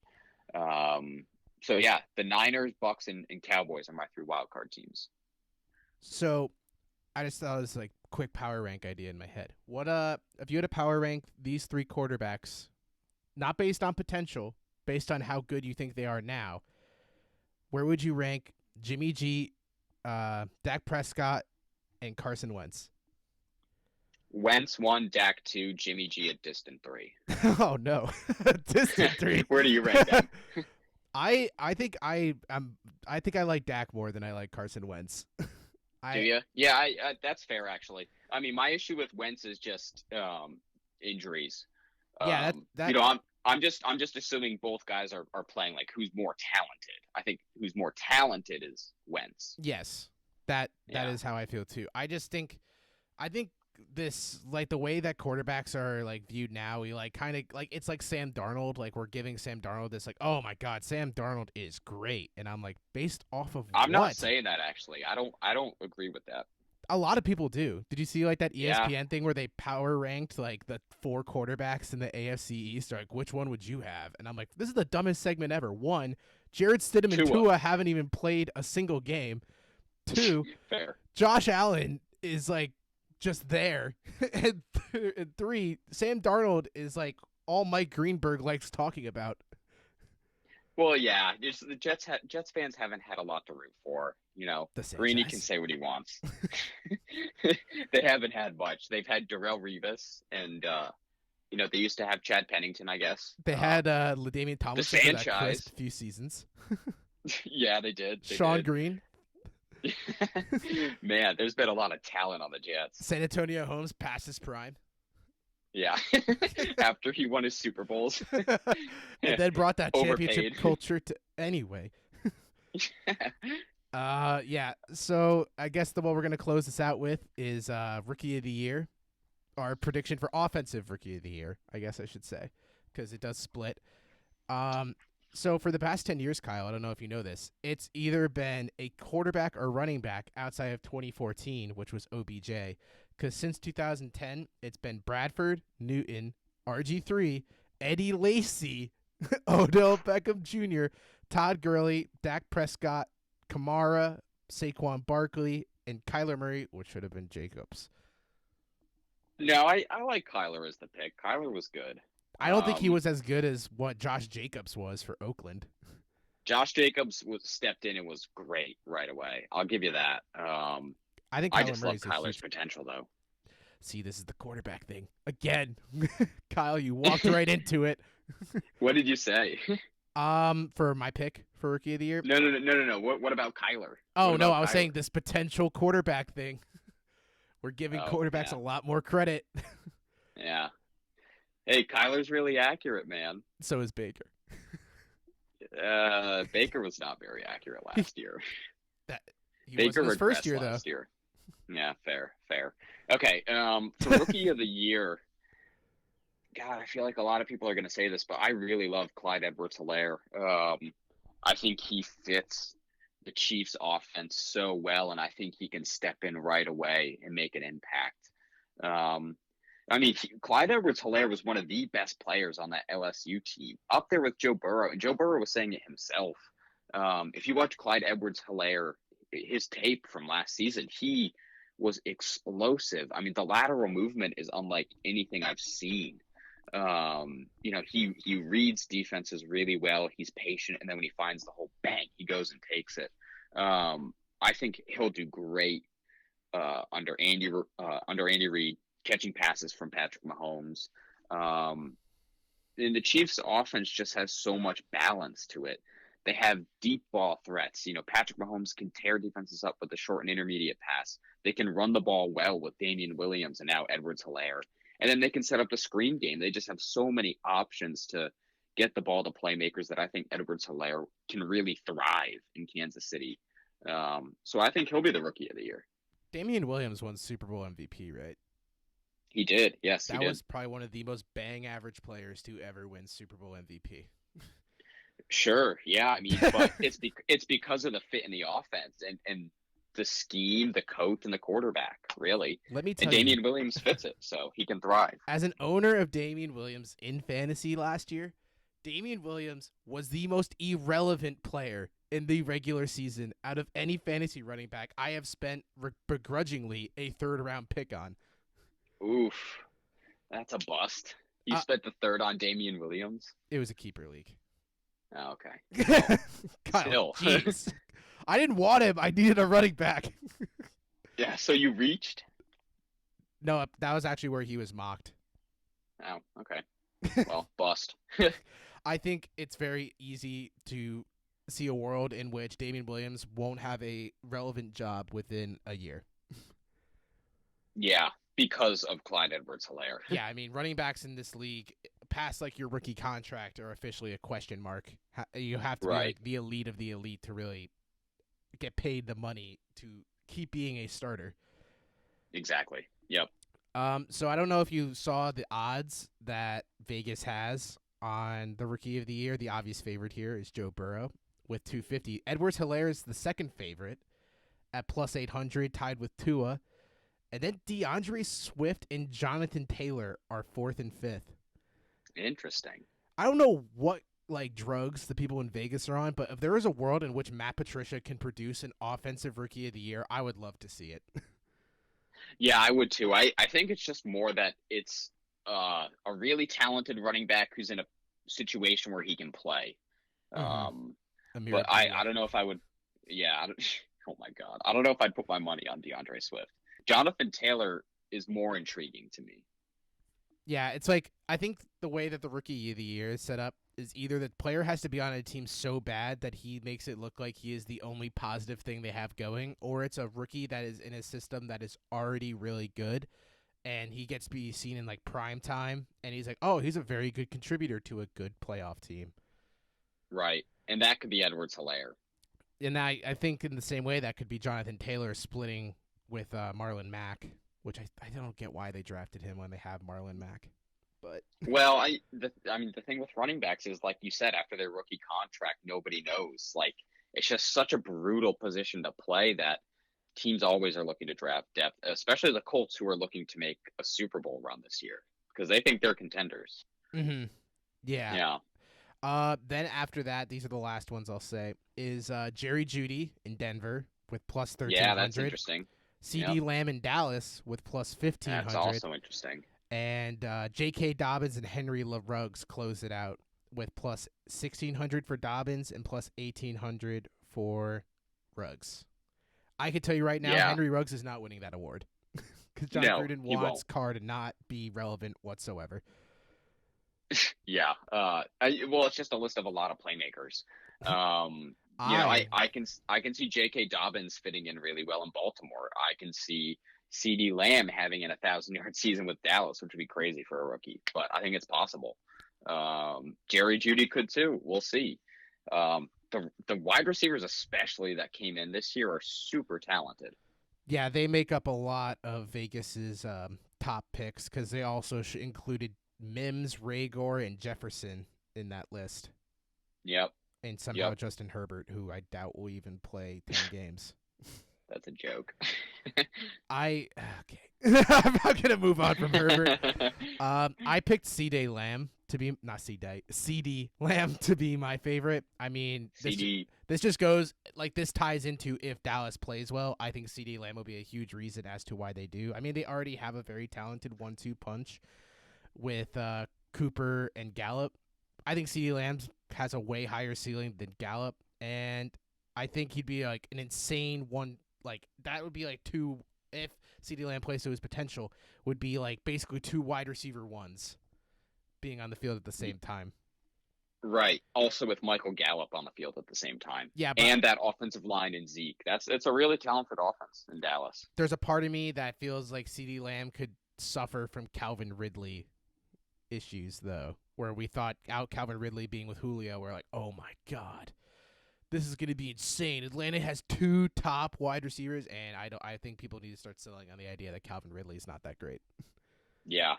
So, yeah, the Niners, Bucks, and Cowboys are my 3 wildcard teams. So I just thought it was like quick power rank idea in my head. What if you had to power rank these 3 quarterbacks, not based on potential, based on how good you think they are now, where would you rank Jimmy G, Dak Prescott, and Carson Wentz. Wentz 1, Dak 2, Jimmy G at distant 3. Oh no, distant 3. Where do you rank them? I think I like Dak more than I like Carson Wentz. Do you? Yeah, I that's fair actually. I mean, my issue with Wentz is just injuries. Yeah, that you know, I'm just assuming both guys are playing like who's more talented. I think who's more talented is Wentz. yes, that is how I feel too. I think this, like, the way that quarterbacks are like viewed now, we like kind of like, it's like Sam Darnold. Like, we're giving Sam Darnold this, like, oh my God, Sam Darnold is great, and I'm like, based off of I'm what? not saying that actually. I don't agree with that. A lot of people do. Did you see like that ESPN Yeah. thing where they power ranked like the 4 quarterbacks in the AFC East? Like, which one would you have? And I'm like, this is the dumbest segment ever. 1, Jared Stidham and Tua haven't even played a single game. 2, Fair. Josh Allen is like just there. and 3, Sam Darnold is like all Mike Greenberg likes talking about. Well, yeah, just the Jets fans haven't had a lot to root for. You know, Greeny can say what he wants. They haven't had much. They've had Darrelle Revis, and you know, they used to have Chad Pennington, I guess. They had LaDainian Tomlinson for that crisp few seasons. Yeah, they did. Sean Green. Man, there's been a lot of talent on the Jets. San Antonio Holmes past his prime. Yeah, after he won his Super Bowls. And then brought that championship Overpaid. culture to anyway. Yeah, so I guess the one we're going to close this out with is Rookie of the Year. Our prediction for Offensive Rookie of the Year, I guess I should say, because it does split. So for the past 10 years, Kyle, I don't know if you know this, it's either been a quarterback or running back outside of 2014, which was OBJ, because since 2010, it's been Bradford, Newton, RG3, Eddie Lacy, Odell Beckham Jr., Todd Gurley, Dak Prescott, Kamara, Saquon Barkley, and Kyler Murray, which should have been Jacobs. No, I like Kyler as the pick. Kyler was good. I don't think he was as good as what Josh Jacobs was for Oakland. Josh Jacobs stepped in and was great right away. I'll give you that. I think I Kyler just Murray's love a Kyler's huge... potential, though. See, this is the quarterback thing. Again, Kyle, you walked right into it. What did you say? For my pick for Rookie of the Year? No. What about Kyler? Oh, What no, about I was Kyler? saying this potential quarterback thing. We're giving quarterbacks a lot more credit. Yeah. Hey, Kyler's really accurate, man. So is Baker. Baker was not very accurate last year. He Baker wasn't his first regressed year, though. last year. Yeah, fair. Okay, for Rookie of the Year, God, I feel like a lot of people are going to say this, but I really love Clyde Edwards-Helaire. I think he fits the Chiefs' offense so well, and I think he can step in right away and make an impact. I mean, Clyde Edwards-Helaire was one of the best players on that LSU team, up there with Joe Burrow, and Joe Burrow was saying it himself. If you watch Clyde Edwards-Helaire, his tape from last season, he was explosive. I mean, the lateral movement is unlike anything I've seen. You know, he reads defenses really well. He's patient, and then when he finds the hole, bang, he goes and takes it. I think he'll do great under Andy Reid, catching passes from Patrick Mahomes. And the Chiefs' offense just has so much balance to it. They have deep ball threats. You know, Patrick Mahomes can tear defenses up with the short and intermediate pass. They can run the ball well with Damian Williams and now Edwards-Helaire. And then they can set up the screen game. They just have so many options to get the ball to playmakers that I think Edwards-Helaire can really thrive in Kansas City. So I think he'll be the Rookie of the Year. Damian Williams won Super Bowl MVP, right? He did. Yes, he did. That was probably one of the most bang average players to ever win Super Bowl MVP. Sure. Yeah. I mean, but it's because of the fit in the offense and the scheme, the coach, and the quarterback, really. Let me tell and Damian Williams fits it, so he can thrive. As an owner of Damian Williams in fantasy last year, Damian Williams was the most irrelevant player in the regular season out of any fantasy running back I have spent begrudgingly a third-round pick on. Oof. That's a bust. You spent the third on Damian Williams? It was a keeper league. Oh, okay. Kyle, jeez. I didn't want him. I needed a running back. Yeah, so you reached? No, that was actually where he was mocked. Oh, okay. Well, bust. I think it's very easy to see a world in which Damian Williams won't have a relevant job within a year. Yeah, because of Clyde Edwards-Helaire. Yeah, I mean, running backs in this league, past like your rookie contract, are officially a question mark. You have to be Right. like the elite of the elite to really get paid the money to keep being a starter. Exactly. Yep. So I don't know if you saw the odds that Vegas has on the rookie of the year. The obvious favorite here is Joe Burrow with 250. Edwards-Helaire is the second favorite at plus 800, tied with Tua. And then DeAndre Swift and Jonathan Taylor are fourth and fifth. Interesting. I don't know what like drugs the people in Vegas are on, but if there is a world in which Matt Patricia can produce an offensive rookie of the year, I would love to see it. Yeah, I would too. I think it's just more that it's a really talented running back who's in a situation where he can play. But I don't know if I would. Yeah. Oh my God. I don't know if I'd put my money on DeAndre Swift. Jonathan Taylor is more intriguing to me. Yeah, it's like I think the way that the rookie of the year is set up is either the player has to be on a team so bad that he makes it look like he is the only positive thing they have going, or it's a rookie that is in a system that is already really good and he gets to be seen in like prime time and he's like, oh, he's a very good contributor to a good playoff team. Right. And that could be Edwards-Helaire. And I think in the same way that could be Jonathan Taylor splitting with Marlon Mack, which I don't get why they drafted him when they have Marlon Mack. But Well, the thing with running backs is, like you said, after their rookie contract, nobody knows. Like, it's just such a brutal position to play that teams always are looking to draft depth, especially the Colts, who are looking to make a Super Bowl run this year because they think they're contenders. yeah. Yeah. Then after that, these are the last ones I'll say, is Jerry Jeudy in Denver with plus 1,300. Yeah, that's interesting. CD Lamb in Dallas with plus 1,500. That's also interesting. And J.K. Dobbins and Henry LaRuggs close it out with plus 1,600 for Dobbins and plus 1,800 for Ruggs. I can tell you right now, Henry Ruggs is not winning that award because John Gruden wants Carr to not be relevant whatsoever. Yeah. Well, it's just a list of a lot of playmakers. I can see J.K. Dobbins fitting in really well in Baltimore. I can see CD Lamb having an 1,000-yard season with Dallas, which would be crazy for a rookie, but I think it's possible. Jerry Jeudy could too. We'll see. The wide receivers, especially that came in this year, are super talented. Yeah, they make up a lot of Vegas's top picks because they also included Mims, Raygor, and Jefferson in that list. Yep. And somehow Justin Herbert, who I doubt will even play 10 games. That's a joke. Okay. I'm not gonna move on from Herbert. I picked CD Lamb to be CD Lamb to be my favorite. I mean, this just goes like this ties into if Dallas plays well. I think CD Lamb will be a huge reason as to why they do. I mean, they already have a very talented 1-2 punch with Cooper and Gallup. I think CD Lamb has a way higher ceiling than Gallup, and I think he'd be like an insane one. Like that would be like two. If CD Lamb plays to his potential, would be like basically two wide receiver ones being on the field at the same time. Right. Also with Michael Gallup on the field at the same time. Yeah, and that offensive line in Zeke. It's a really talented offense in Dallas. There's a part of me that feels like CD Lamb could suffer from Calvin Ridley issues, though, where we thought Calvin Ridley being with Julio, we're like, oh my God, this is going to be insane. Atlanta has two top wide receivers, and I think people need to start selling on the idea that Calvin Ridley is not that great. Yeah,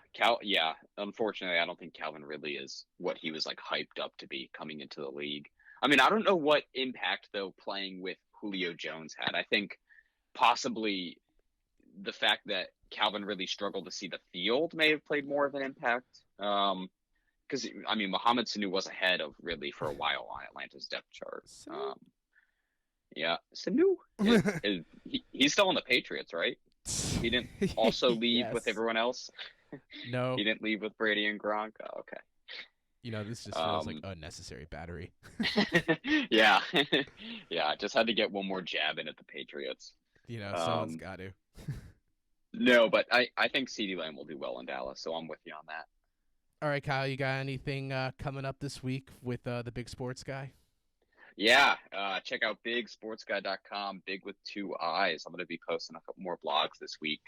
unfortunately, I don't think Calvin Ridley is what he was like hyped up to be coming into the league. I mean, I don't know what impact though playing with Julio Jones had. I think possibly the fact that Calvin Ridley struggled to see the field may have played more of an impact. Because I mean, Mohamed Sanu was ahead of Ridley for a while on Atlanta's depth chart. Sanu. He's still on the Patriots, right? He didn't also leave with everyone else. No, he didn't leave with Brady and Gronk. Oh, okay. You know, this just feels like unnecessary battery. Yeah, yeah. Just had to get one more jab in at the Patriots. You know, someone's got to. No, but I think CeeDee Lamb will do well in Dallas, so I'm with you on that. All right, Kyle, you got anything coming up this week with the big sports guy? Yeah, check out bigsportsguy.com, big with two eyes. I'm going to be posting a couple more blogs this week,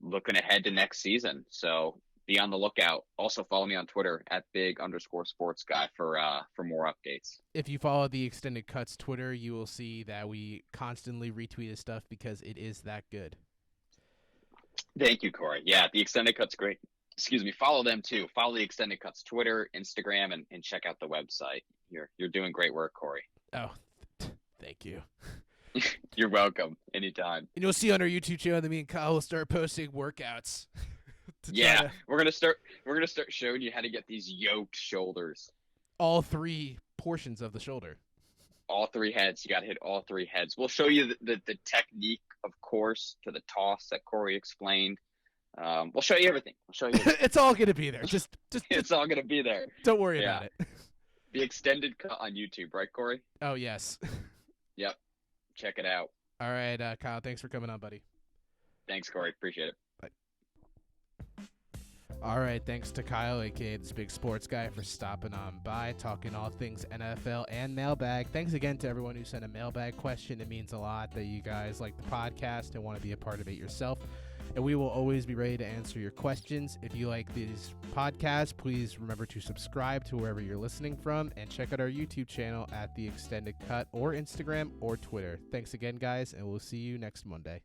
looking ahead to next season. So be on the lookout. Also follow me on Twitter at big_sportsguy for more updates. If you follow the Extended Cuts Twitter, you will see that we constantly retweet his stuff because it is that good. Thank you, Corey. Yeah, the Extended Cuts great. Excuse me. Follow them too. Follow the Extended Cuts Twitter, Instagram, and check out the website. You're doing great work, Corey. Oh, thank you. You're welcome. Anytime. And you'll see on our YouTube channel that me and Kyle will start posting workouts. Yeah, we're gonna start showing you how to get these yoked shoulders. All three portions of the shoulder. All three heads. You got to hit all three heads. We'll show you the technique, of course, to the toss that Corey explained. We'll show you everything. It's all gonna be there. Just it's all gonna be there. Don't worry about it. The Extended Cut on YouTube, right, Corey? Oh yes. Yep. Check it out. All right, Kyle. Thanks for coming on, buddy. Thanks, Corey. Appreciate it. Bye. All right, thanks to Kyle, aka this big sports guy, for stopping on by, talking all things NFL and mailbag. Thanks again to everyone who sent a mailbag question. It means a lot that you guys like the podcast and want to be a part of it yourself. And we will always be ready to answer your questions. If you like these podcasts, please remember to subscribe to wherever you're listening from and check out our YouTube channel at The Extended Cut or Instagram or Twitter. Thanks again, guys, and we'll see you next Monday.